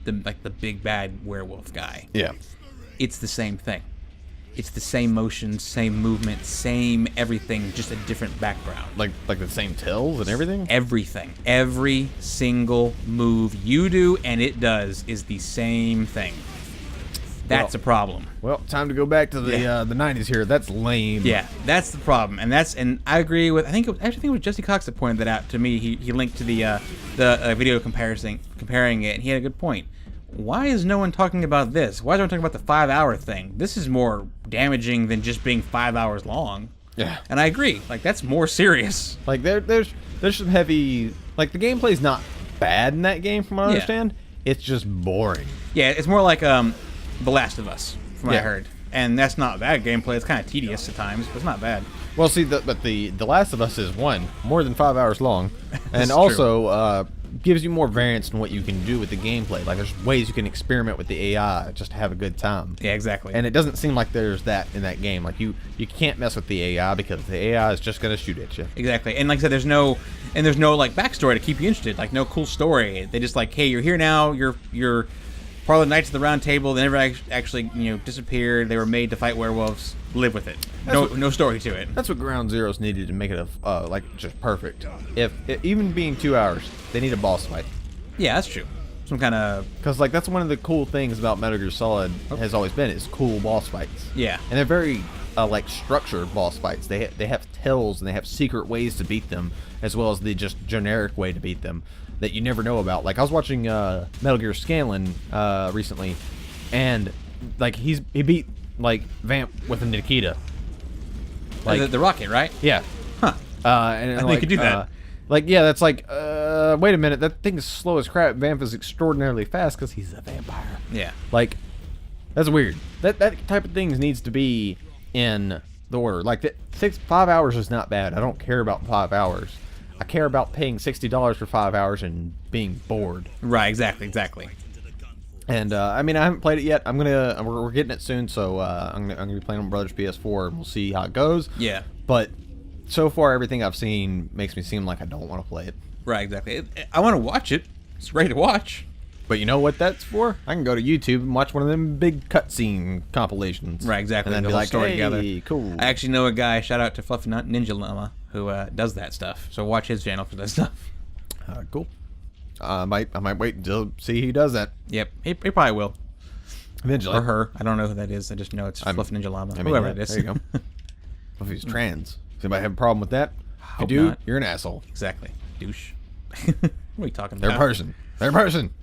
big bad werewolf guy. Yeah. It's the same thing. It's the same motion, same movement, same everything, just a different background. Like the same tells and everything? Everything. Every single move you do and it does is the same thing. That's a problem. Well, time to go back to the 90s here. That's lame. Yeah, that's the problem, and I agree with. I think it was Jesse Cox that pointed that out to me. He linked to the video comparing it, and he had a good point. Why is no one talking about this? Why is no one talking about the 5-hour thing? This is more damaging than just being 5 hours long. Yeah, and I agree. Like that's more serious. Like there's some heavy. Like the gameplay's not bad in that game, from what I understand. It's just boring. Yeah, it's more like The Last of Us, from what I heard. And that's not bad gameplay. It's kind of tedious at times, but it's not bad. Well, see, but the Last of Us is more than 5 hours long, and also gives you more variance in what you can do with the gameplay. Like there's ways you can experiment with the AI just to have a good time. Yeah, exactly. And it doesn't seem like there's that in that game. Like you can't mess with the AI because the AI is just gonna shoot at you. Exactly. And like I said, there's no like backstory to keep you interested. Like no cool story. They just like, hey, you're here now. You're part of the Knights of the Round Table. They never actually disappeared. They were made to fight werewolves. Live with it. No story to it. That's what Ground Zeroes needed to make it like just perfect. If even being 2 hours, they need a boss fight. Yeah, that's true. Some kind of because like that's one of the cool things about Metal Gear Solid has always been is cool boss fights. Yeah, and they're very like structured boss fights. They have tells and they have secret ways to beat them, as well as the just generic way to beat them that you never know about. Like I was watching Metal Gear Scanlan recently, and like he beat like Vamp with a Nikita. Like the rocket, right? Yeah. Huh. And I think you could do that. Like yeah, that's like wait a minute, that thing's slow as crap. Vamp is extraordinarily fast because he's a vampire. Yeah. Like that's weird. That type of things needs to be in the order. Like 5 hours is not bad. I don't care about 5 hours. I care about paying $60 for 5 hours and being bored. Right. Exactly. And I mean, I haven't played it yet. We're getting it soon, so I'm gonna be playing on Brother's PS4, and we'll see how it goes. Yeah. But so far, everything I've seen makes me seem like I don't want to play it. Right. Exactly. I want to watch it. It's ready to watch. But you know what that's for? I can go to YouTube and watch one of them big cutscene compilations. Right. Exactly. And then the be whole like, story hey, together. Cool. I actually know a guy. Shout out to Fluffy Ninja Llama who does that stuff. So watch his channel for that stuff. Cool. I might wait until see he does that. Yep. He probably will. Eventually. Or her. I don't know who that is. I just know it's Fluffy Ninja Llama. Whoever it is. There you go. If he's trans. Does anybody have a problem with that? If you do, you're an asshole. Exactly. Douche. What are we talking about? They're a person.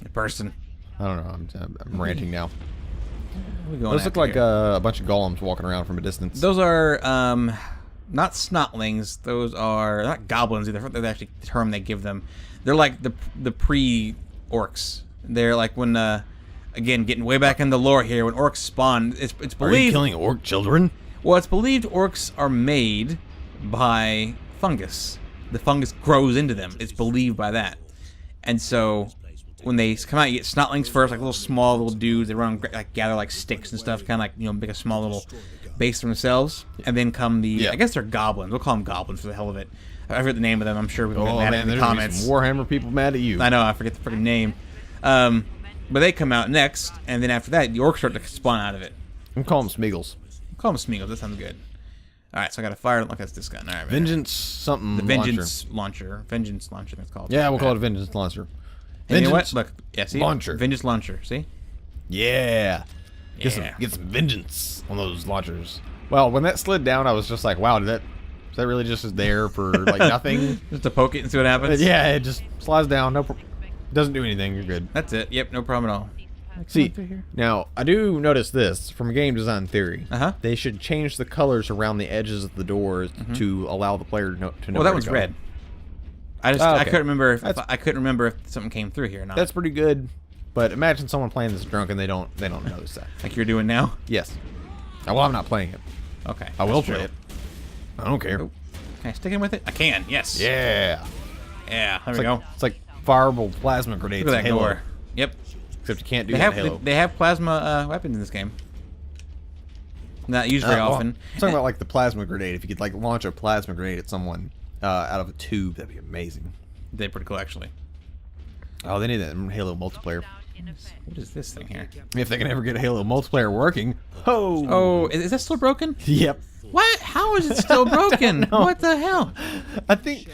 A person. I don't know. I'm ranting now. Those look like a bunch of golems walking around from a distance. Those are not snotlings. Those are not goblins either. That's actually the term they give them. They're like the pre-orcs. They're like when again getting way back in the lore here, when orcs spawn, it's believed. Are you killing orc children? Well, it's believed orcs are made by fungus. The fungus grows into them. It's believed by that. And so when they come out, you get snotlings first, like little small little dudes. They run like gather like sticks and stuff, kind of like make a small little base for themselves. And then come the I guess they're goblins. We'll call them goblins for the hell of it. I've heard the name of them. I'm sure we'll get mad in the comments. Some Warhammer people mad at you. I know. I forget the freaking name. But they come out next, and then after that, the orcs start to spawn out of it. I'm calling them Smeagol's. Call them Smeagol. That sounds good. All right, so I got to fire. Look, that's this gun. All right, Vengeance something. The Vengeance launcher. Vengeance launcher. That's called. Yeah, we'll call it a Vengeance launcher. And you know what? Look, yeah, see, launcher. Vengeance launcher. See? Yeah. Get some vengeance on those launchers. Well, when that slid down, I was just like, wow, is that really just there for like nothing? Just to poke it and see what happens. Yeah, it just slides down. Doesn't do anything. You're good. That's it. Yep, no problem at all. See, now, I do notice this from a game design theory. They should change the colors around the edges of the doors to allow the player to know. Well, that one's red. I couldn't remember if something came through here or not. That's pretty good, but imagine someone playing this drunk and they don't notice that. Like you're doing now? Yes. Well, I'm not playing it. Okay. I will play it. I don't care. Oh. Can I stick in with it? I can. Yes. Yeah. Yeah. There we go. It's like fireable plasma grenades. Look at that door. Yep. Except you can't do that in Halo. They have plasma weapons in this game. Not used very often. I'm talking about like the plasma grenade. If you could like launch a plasma grenade at someone out of a tube, that'd be amazing. They're pretty cool, actually. Oh, they need that in Halo multiplayer. What is this thing here? If they can ever get Halo multiplayer working. Oh, is that still broken? Yep. What? How is it still broken? What the hell? I think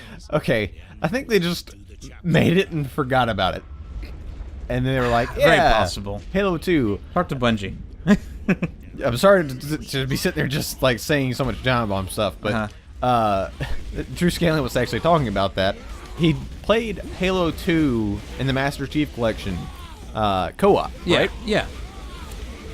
they just made it and forgot about it. And they were like, yeah, very possible. Halo 2. Talk to Bungie. I'm sorry to be sitting there just like saying so much giant bomb stuff, but Drew Scanlon was actually talking about that. He played Halo 2 in the Master Chief Collection co-op, right? Yeah.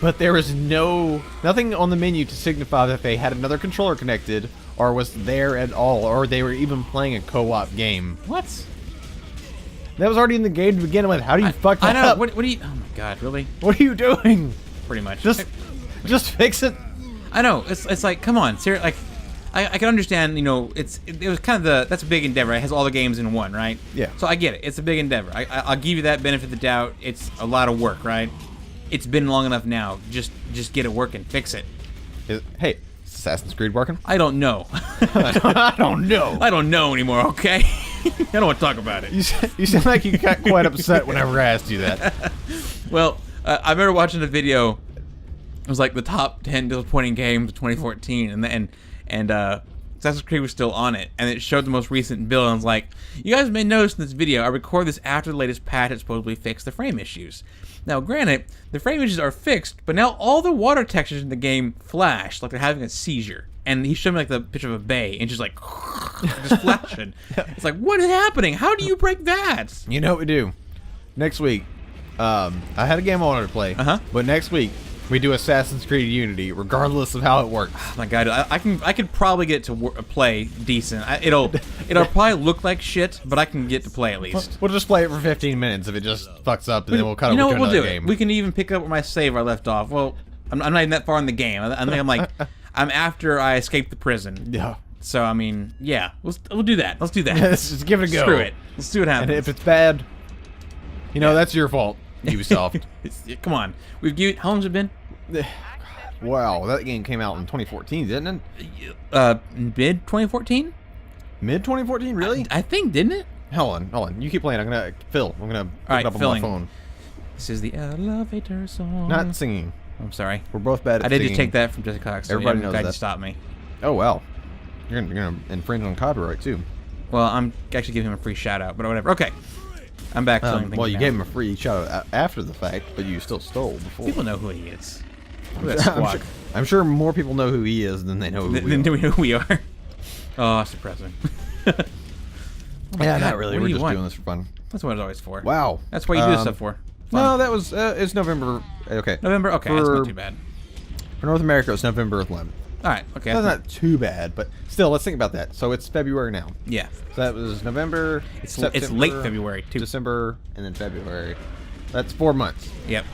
But there was nothing on the menu to signify that they had another controller connected or was there at all, or they were even playing a co-op game. What? That was already in the game to begin with. How do you fuck that I know. up? What do you? Oh my god, really? What are you doing? Pretty much. Just fix it. I know. It's like, come on, seriously. Like, I can understand. You know, it was kind of that's a big endeavor. It has all the games in one, right? Yeah. So I get it. It's a big endeavor. I'll give you that benefit of the doubt. It's a lot of work, right? It's been long enough now. Just get it working. Fix it. Hey, is Assassin's Creed working? I don't know. I don't know. I don't know anymore. Okay. I don't want to talk about it. You seem like you got quite upset whenever I asked you that. Well, I remember watching a video. It was like the top 10 disappointing games of 2014, and Assassin's Creed was still on it, and it showed the most recent build, and I was like, you guys may notice in this video, I record this after the latest patch that supposedly fixed the frame issues. Now, granted, the frame issues are fixed, but now all the water textures in the game flash, like they're having a seizure. And he showed me like the picture of a bay, and just like, just flashing. It's like, what is happening? How do you break that? You know what we do? Next week, I had a game I wanted to play, but next week, we do Assassin's Creed Unity, regardless of how it works. Oh my god, I could probably get to play decent. It'll probably look like shit, but I can get to play at least. We'll just play it for 15 minutes. If it just fucks up, and then we'll cut over to we'll another do game. We can even pick up where my save I left off. Well, I'm not even that far in the game. I think I'm like, I'm after I escaped the prison. Yeah. So I mean, yeah, we'll do that. Let's do that. Let's just give it a go. Screw it. Let's see what happens. And if it's bad, that's your fault, Ubisoft. Come on, how long's it been? Wow, that game came out in 2014, didn't it? Mid 2014. Mid 2014, really? I think, didn't it? Hold on. You keep playing. I'm gonna look it up on my phone. This is the elevator song. Not singing. I'm sorry. We're both bad at singing. I did just take that from Jessica Cox. So Everybody knows that. To stop me. Oh wow, you're gonna infringe on copyright too. Well, I'm actually giving him a free shout out, but whatever. Okay, I'm back. Well, you gave him a free shout out after the fact, but you still stole before. People know who he is. That I'm sure more people know who he is than they know who we are. Oh, that's depressing. Yeah, not really. We're just doing this for fun. That's what it's always for. Wow. That's what you do this stuff for. Fun. No, that was it's November. Okay. November. Okay, that's not too bad. For North America, it's November 11th. All right. Okay. That's not too bad, but still, let's think about that. So it's February now. Yeah. So that was November. September, it's late February too. December and then February. That's 4 months. Yep.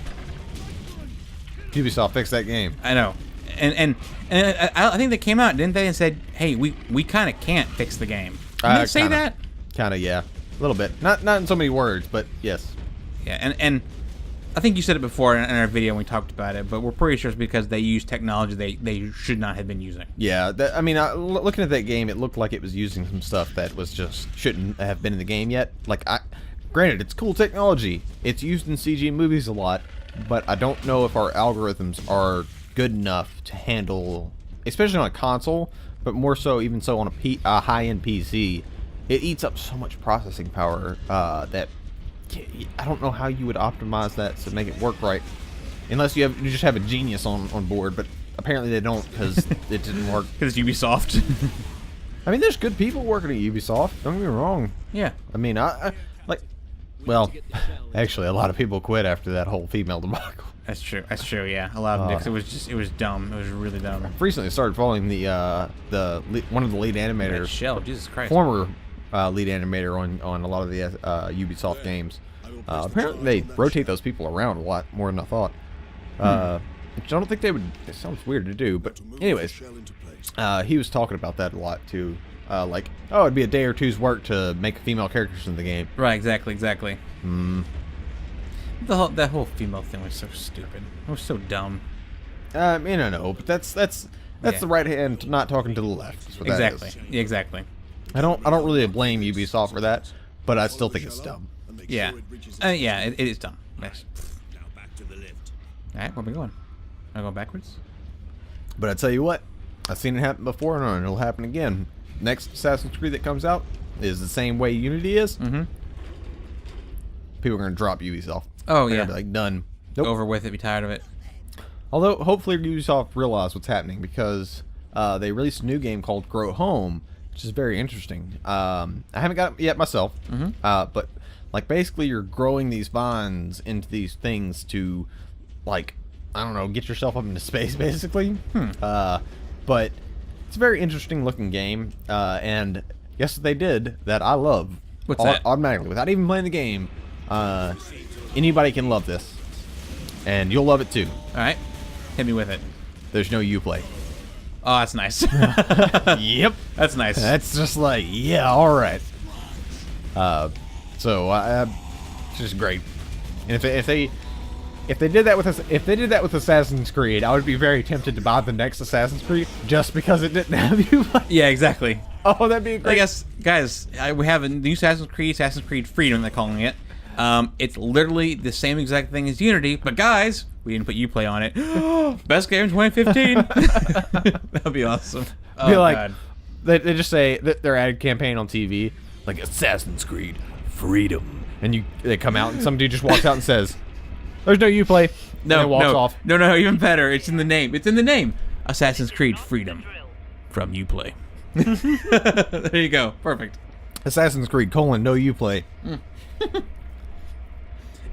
Ubisoft fixed that game. I know, and I think they came out, didn't they, and said, "Hey, we kind of can't fix the game." Didn't they say that? Kind of, yeah, a little bit. Not in so many words, but yes. Yeah, and I think you said it before in our video when we talked about it, but we're pretty sure it's because they used technology they should not have been using. Yeah, looking at that game, it looked like it was using some stuff that was just shouldn't have been in the game yet. Like, granted, it's cool technology. It's used in CG movies a lot. But I don't know if our algorithms are good enough to handle, especially on a console, but more so even so on a high-end PC. It eats up so much processing power that I don't know how you would optimize that to make it work right, unless you just have a genius on board. But apparently they don't, because it didn't work. Because Ubisoft. I mean, there's good people working at Ubisoft. Don't get me wrong. Yeah. I mean, well, actually, a lot of people quit after that whole female debacle. That's true. That's true. Yeah, a lot of them. It was dumb. It was really dumb. I've recently started following one of the lead animators. Shell, Jesus Christ. Former lead animator on a lot of the Ubisoft games. Apparently, they rotate those people around a lot more than I thought. Which I don't think they would. It sounds weird to do, but anyways, he was talking about that a lot too. Like, oh, it'd be a day or two's work to make female characters in the game. Right, exactly. That whole female thing was so stupid. It was so dumb. No, but that's the right hand not talking to the left. That's what exactly. That is. Yeah, exactly. I don't really blame Ubisoft for that, but I still think it's dumb. Yeah. Yeah, it is dumb. Yes. All right, where are we going? Am I going backwards? But I tell you what, I've seen it happen before, and it'll happen again. Next Assassin's Creed that comes out is the same way Unity is. Mm-hmm. People are going to drop Ubisoft. Oh, They're yeah. gonna be like, done. Nope. Over with it, be tired of it. Although, hopefully Ubisoft realize what's happening, because they released a new game called Grow Home, which is very interesting. I haven't got it yet myself, but like basically you're growing these vines into these things to, like, I don't know, get yourself up into space, basically. But it's a very interesting looking game, and guess what they did that I love? What's that? Automatically, without even playing the game, anybody can love this, and you'll love it too. All right, hit me with it. There's no Uplay. Oh, that's nice. Yep, That's nice. that's just like, yeah, all right. So it's just great. And if they did that with Assassin's Creed, I would be very tempted to buy the next Assassin's Creed just because it didn't have Uplay. Yeah, exactly. Oh, that'd be great. I guess, guys, we have a new Assassin's Creed Freedom, they're calling it. It's literally the same exact thing as Unity, but guys, we didn't put Uplay on it. Best game in 2015. That'd be awesome. Be Oh, like, God. they just say that their ad campaign on TV, like Assassin's Creed Freedom, and they come out and some dude just walks out and says, "There's no Uplay." No, and walks no, off. no, even better. It's in the name. It's in the name. Assassin's Creed Freedom from Uplay. There you go. Perfect. Assassin's Creed : no Uplay.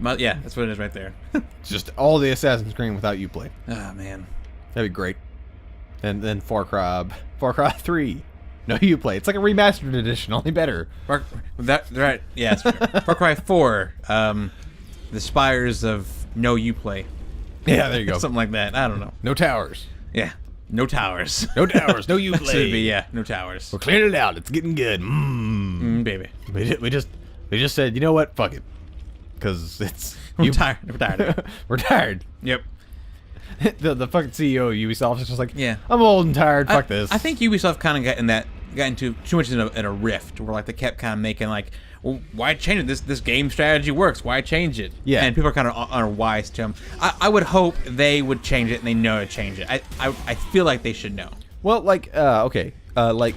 Yeah, that's what it is right there. It's just all the Assassin's Creed without Uplay. Oh man. That'd be great. And then Far Cry 3, no Uplay. It's like a remastered edition, only better. Right? Yeah. It's Far Cry 4. The Spires of No Uplay. Yeah, there you go. Something like that. I don't know. No towers. Yeah. No towers. No towers. No Should Uplay. be, yeah. No towers. We're clearing it out. It's getting good. Baby. We just said, you know what? Fuck it. Because it's... We're tired. We're tired. We're tired. Yep. The fucking CEO of Ubisoft is just like, Yeah. I'm old and tired. Fuck this. I think Ubisoft kind of got into too much in a rift, where like they kept kind of making like, well, why change it? This game strategy works. Why change it? Yeah. And people are kind of are wise to them. I would hope they would change it, and they know to change it. I feel like they should know. Well, like, okay. Like,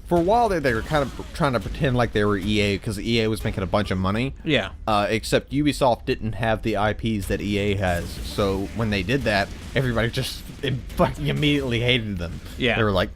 for a while they were kind of trying to pretend like they were EA, because EA was making a bunch of money. Yeah. Except Ubisoft didn't have the IPs that EA has. So when they did that, everybody just fucking immediately hated them. Yeah. They were like,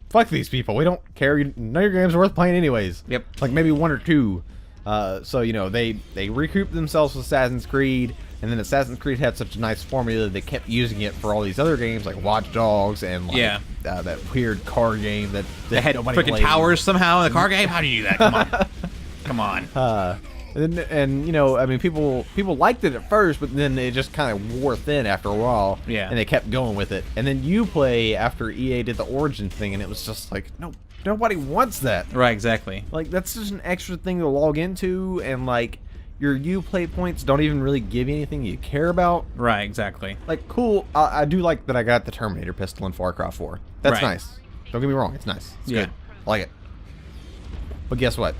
fuck these people. We don't care. None of your games are worth playing anyways. Yep. Like maybe one or two. So, you know, they recouped themselves with Assassin's Creed. And then Assassin's Creed had such a nice formula, they kept using it for all these other games like Watch Dogs and like, that weird car game that They had nobody freaking played. towers somehow in the car game. How do you do that? Come on. Come on. And you know, I mean, people liked it at first, but then it just kind of wore thin after a while. Yeah. And they kept going with it. And then Uplay after EA did the Origin thing, and it was just like, no, nobody wants that. Right. Exactly. Like, that's just an extra thing to log into, and like your Uplay points don't even really give you anything you care about. Right. Exactly. Like, cool. I do like that I got the Terminator pistol in Far Cry 4. That's Right. nice. Don't get me wrong. It's nice. It's Yeah. good. I like it. But guess what?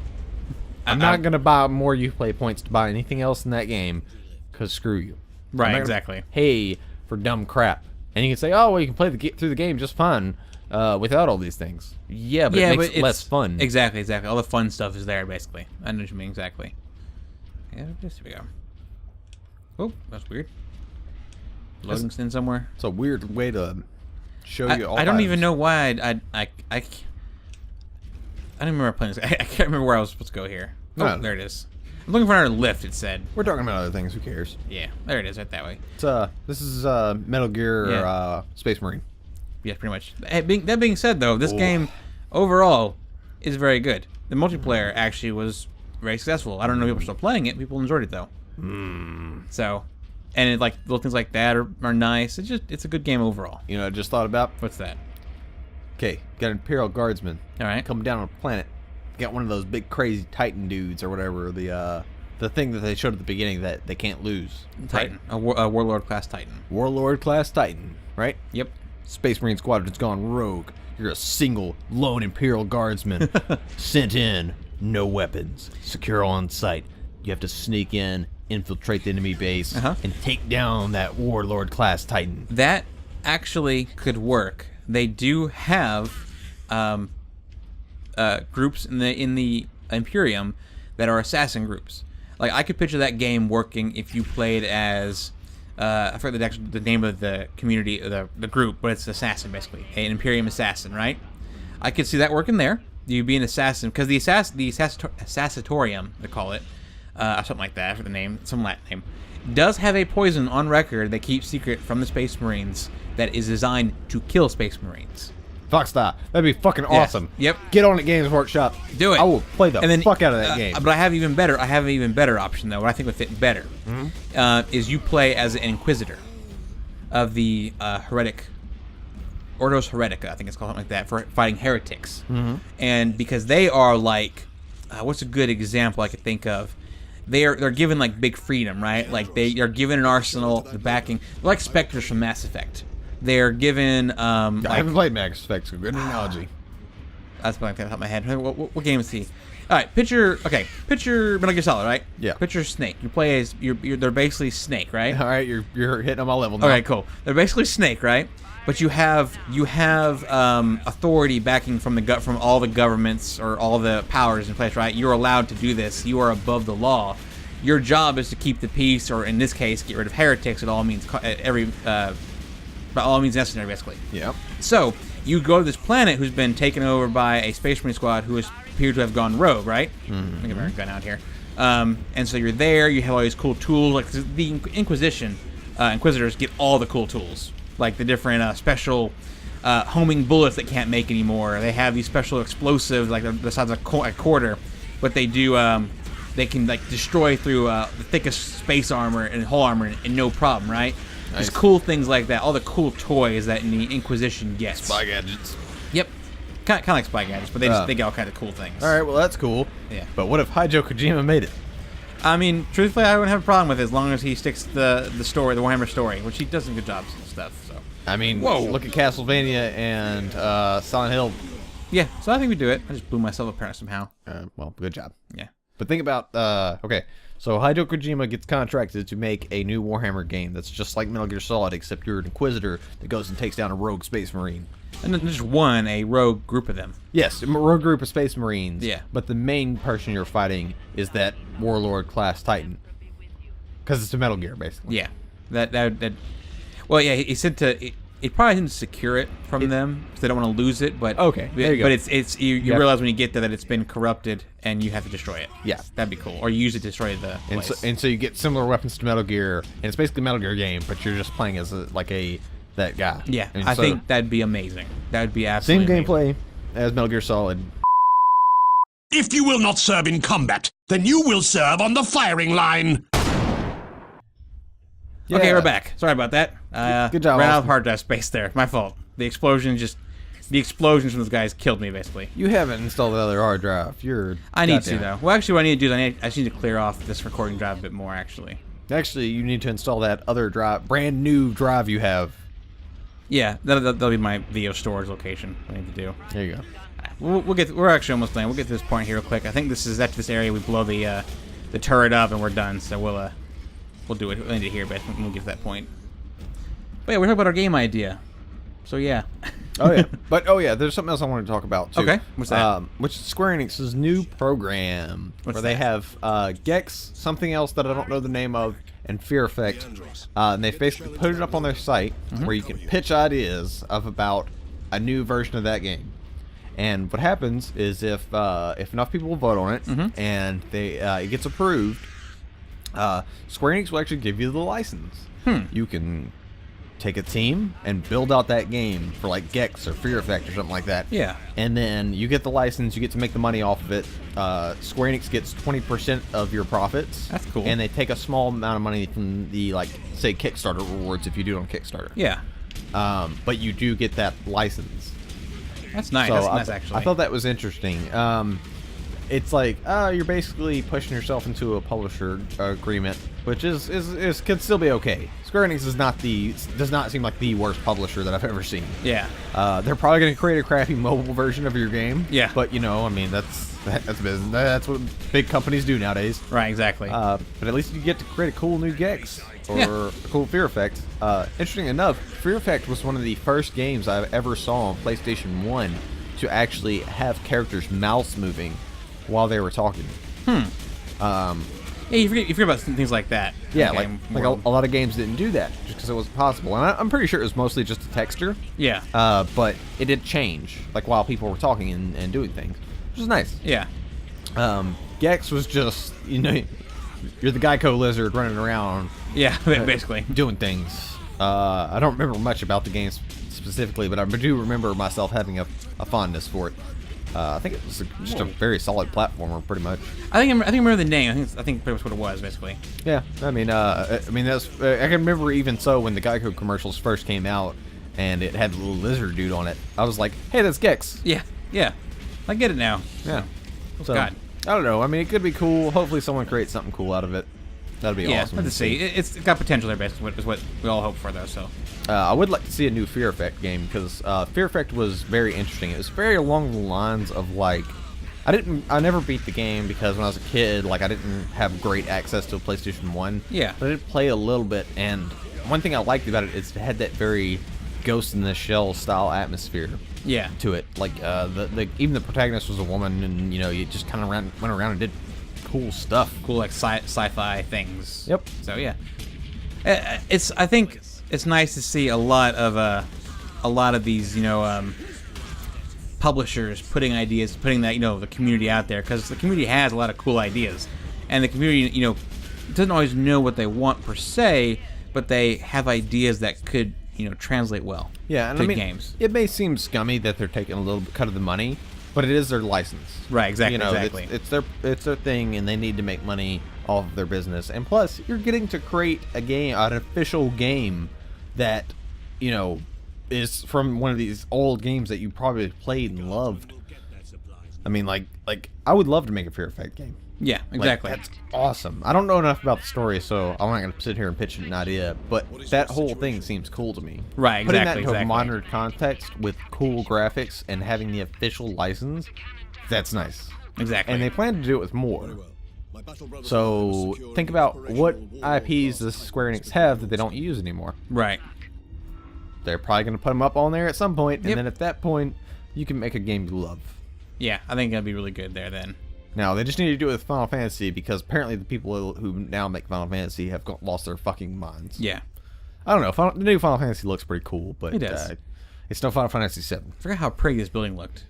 I'm not going to buy more Uplay points to buy anything else in that game, because screw you. Right. I'm not Exactly. gonna pay for dumb crap. And you can say, oh, well, you can play through the game just fine without all these things. Yeah, but it makes it less fun. Exactly. Exactly. All the fun stuff is there, basically. I know what you mean. Exactly. Yeah. Here we go. Oh, that's weird. Loading in somewhere. It's a weird way to show you all I don't items. even know why I don't remember playing this. I can't remember where I was supposed to go here. Oh, No. there it is. I'm looking for another lift, it said. We're talking about other things. Who cares? Yeah, there it is, right that way. It's this is Metal Gear Space Marine. Yeah, pretty much. That being said, though, this game overall is very good. The multiplayer actually was very successful. I don't know if people are still playing it. People enjoyed it, though. So, and it, like little things like that are nice. It's a good game overall. You know, I just thought about. What's that? Okay, got an Imperial Guardsman. All right. Coming down on a planet. Got one of those big crazy Titan dudes or whatever. The thing that they showed at the beginning that they can't lose. Titan, a Warlord class Titan. Warlord class Titan, right? Yep. Space Marine Squadron's gone rogue. You're a single lone Imperial Guardsman sent in, no weapons, secure on site. You have to sneak in, infiltrate the enemy base, and take down that Warlord class Titan. That actually could work. They do have groups in the Imperium that are assassin groups. Like, I could picture that game working if you played as I forget the name of the community, the group, but it's assassin basically, an Imperium assassin, right? I could see that working there. You be an assassin because the assassinatorium, they call it, something like that for the name, some Latin name, does have a poison on record they keep secret from the Space Marines that is designed to kill Space Marines. Fuck stop. That'd be fucking awesome. Yep. Get on at Games Workshop. Do it. I will play the fuck out of that game. But I have even better. I have an even better option though. What I think would fit better is you play as an Inquisitor of the heretic. Ordos Heretica, I think it's called something like that, for fighting heretics. And because they are like, what's a good example I could think of? They're given like big freedom, right? Like they are given an arsenal, the backing, like Spectres from Mass Effect. They're given. I haven't played Mass Effect, so good analogy. That's what I got off my head. What game is he? All right, picture Metal Gear Solid, right? Yeah. Picture Snake. You play as they're basically Snake, right? All right, you're hitting on my level now. All right, cool. They're basically Snake, right? But you have authority backing from all the governments or all the powers in place, right? You're allowed to do this. You are above the law. Your job is to keep the peace, or in this case, get rid of heretics at all means by all means necessary, basically. Yep. So you go to this planet who's been taken over by a Space Marine squad who appear to have gone rogue, right? I think I've gun out here. And so you're there. You have all these cool tools, like the Inquisition. Inquisitors get all the cool tools. Like the different special homing bullets they can't make anymore. They have these special explosives, like the size of a quarter, but they do. They can like destroy through the thickest space armor and hull armor in no problem, right? Nice. Just cool things like that. All the cool toys that the Inquisition gets. Spy gadgets. Yep. Kind of like spy gadgets, but they get all kinds of cool things. All right, well that's cool. Yeah. But what if Hideo Kojima made it? I mean, truthfully, I wouldn't have a problem with it as long as he sticks to the story, the Warhammer story, which he does some good jobs and stuff. So. I mean, look at Castlevania and Silent Hill. Yeah, so I think we do it. I just blew myself apart somehow. Well, good job. Yeah. But think about, okay, so Hideo Kojima gets contracted to make a new Warhammer game that's just like Metal Gear Solid, except you're an Inquisitor that goes and takes down a rogue Space Marine. And then just one, a rogue group of them. Yes, a rogue group of Space Marines. Yeah. But the main person you're fighting is that Warlord class Titan. Because it's a Metal Gear, basically. Yeah. That. Well, yeah, he said it probably didn't secure it from them because they don't want to lose it. But okay, there you go. But you realize when you get there that it's been corrupted and you have to destroy it. Yeah, that'd be cool. Or you use it to destroy the place. And so you get similar weapons to Metal Gear, and it's basically a Metal Gear game, but you're just playing as that guy. Yeah, and I think that'd be amazing. That'd be absolutely same gameplay as Metal Gear Solid. If you will not serve in combat, then you will serve on the firing line. Yeah. Okay, we're back. Sorry about that. Good job. Ran out of hard drive space there. My fault. The explosions from those guys killed me, basically. You haven't installed the other hard drive. I need to, though. Well, actually, what I need to do is I just need to clear off this recording drive a bit more, actually. Actually, you need to install that other drive, brand new drive you have. Yeah, that'll be my video storage location. I need to do. There you go. We're actually almost done. We'll get to this point here real quick. I think this is after this area we blow the turret up and we're done. So we'll do it. We'll end it here, but we'll get to that point. But yeah, we're talking about our game idea. So yeah. Oh yeah, there's something else I wanted to talk about too. Okay, what's that? Which is Square Enix's new program where they have Gex, something else that I don't know the name of, and Fear Effect, and they've basically put it up on their site where you can pitch ideas of about a new version of that game. And what happens is if enough people vote on it and it gets approved, Square Enix will actually give you the license. You can take a team and build out that game for like Gex or Fear Effect or something like that. Yeah. And then you get the license, you get to make the money off of it. Square Enix gets 20% of your profits. That's cool. And they take a small amount of money from the, like, say, Kickstarter rewards if you do it on Kickstarter. Yeah. But you do get that license. That's nice. So That's nice, actually. I thought that was interesting. It's like, you're basically pushing yourself into a publisher agreement, which can still be okay. Square Enix does not seem like the worst publisher that I've ever seen. Yeah. They're probably going to create a crappy mobile version of your game. Yeah. But I mean, that's business. That's what big companies do nowadays. Right. Exactly. But at least you get to create a cool new Gex or a cool Fear Effect. Interesting enough, Fear Effect was one of the first games I ever saw on PlayStation 1 to actually have characters' mouths moving while they were talking. Yeah, you forget about things like that. Yeah, Okay, like a lot of games didn't do that just because it wasn't possible. And I'm pretty sure it was mostly just a texture. Yeah. But it did change, like while people were talking and doing things, which is nice. Yeah. Gex was just, you're the Geico lizard running around. Yeah, basically. Doing things. I don't remember much about the game specifically, but I do remember myself having a fondness for it. I think it was just a very solid platformer, pretty much. I remember the name. I think pretty much what it was, basically. Yeah, I mean that's I can remember even so when the Geico commercials first came out, and it had the little lizard dude on it. I was like, hey, that's Gex. Yeah. I get it now. Yeah. So, God. I don't know. I mean, it could be cool. Hopefully, someone creates something cool out of it. That'd be awesome. Let's see. It's got potential there, basically. Is what we all hope for, though. So. I would like to see a new Fear Effect game because Fear Effect was very interesting. It was very along the lines of like, I never beat the game because when I was a kid, like I didn't have great access to a PlayStation 1. Yeah. But I did play a little bit, and one thing I liked about it is it had that very Ghost in the Shell style atmosphere. Yeah. To it, like even the protagonist was a woman, and you just kind of went around and did cool stuff. Cool, like sci-fi things. Yep. So yeah, I think it's nice to see a lot of these publishers putting that the community out there, because the community has a lot of cool ideas, and the community doesn't always know what they want per se, but they have ideas that could translate well. Yeah, and to I mean, games. It may seem scummy that they're taking a little cut of the money, but it is their license. Right, exactly. Exactly. It's their thing, and they need to make money off of their business. And plus, you're getting to create an official game that, is from one of these old games that you probably played and loved. I mean, like I would love to make a Fear Effect game. Yeah, exactly. That's awesome. I don't know enough about the story, so I'm not going to sit here and pitch an idea, but that whole thing seems cool to me. Right, Putting exactly. that into a modern context with cool graphics and having the official license, that's nice. Exactly. And they plan to do it with more. So think about what IPs does Square Enix have that they don't use anymore. Right. They're probably going to put them up on there at some point, and Yep. then at that point, you can make a game you love. Yeah, I think that'd be really good there then. Now, they just need to do it with Final Fantasy, because apparently the people who now make Final Fantasy have lost their fucking minds. Yeah. I don't know. The new Final Fantasy looks pretty cool, but It does. it's no Final Fantasy 7. I forgot how pretty this building looked.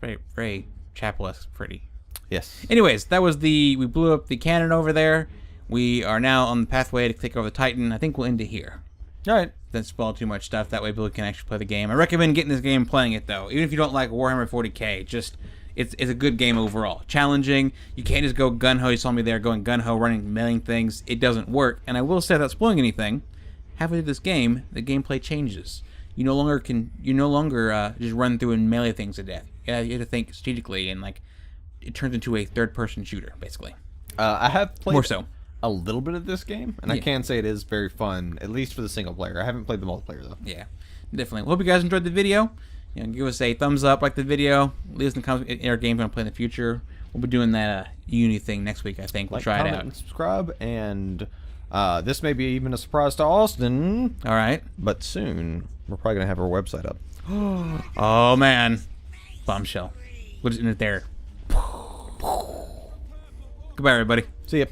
Very, very chapel-esque pretty. Yes. Anyways, we blew up the cannon over there. We are now on the pathway to take over the Titan. I think we'll end it here. All right. Don't spoil too much stuff. That way people can actually play the game. I recommend getting this game and playing it, though. Even if you don't like Warhammer 40k, it's a good game overall. Challenging. You can't just go gun-ho. You saw me there going gun-ho, mailing things. It doesn't work. And I will say, without spoiling anything, halfway through this game, the gameplay changes. You no longer just run through and melee things to death. You have to think strategically, and it turns into a third-person shooter, basically. I have played More so. a little bit of this game, and I Yeah. can say it is very fun, at least for the single player. I haven't played the multiplayer, though. Yeah, definitely. Hope you guys enjoyed the video. Give us a thumbs up, like the video. Leave us in the comments in our games we're going to play in the future. We'll be doing that Unity thing next week, I think. We'll try it comment, out. and subscribe, and this may be even a surprise to Austin, All right. but soon we're probably going to have our website up. Oh, man. Bombshell. We'll just end it there. Goodbye, everybody. See ya.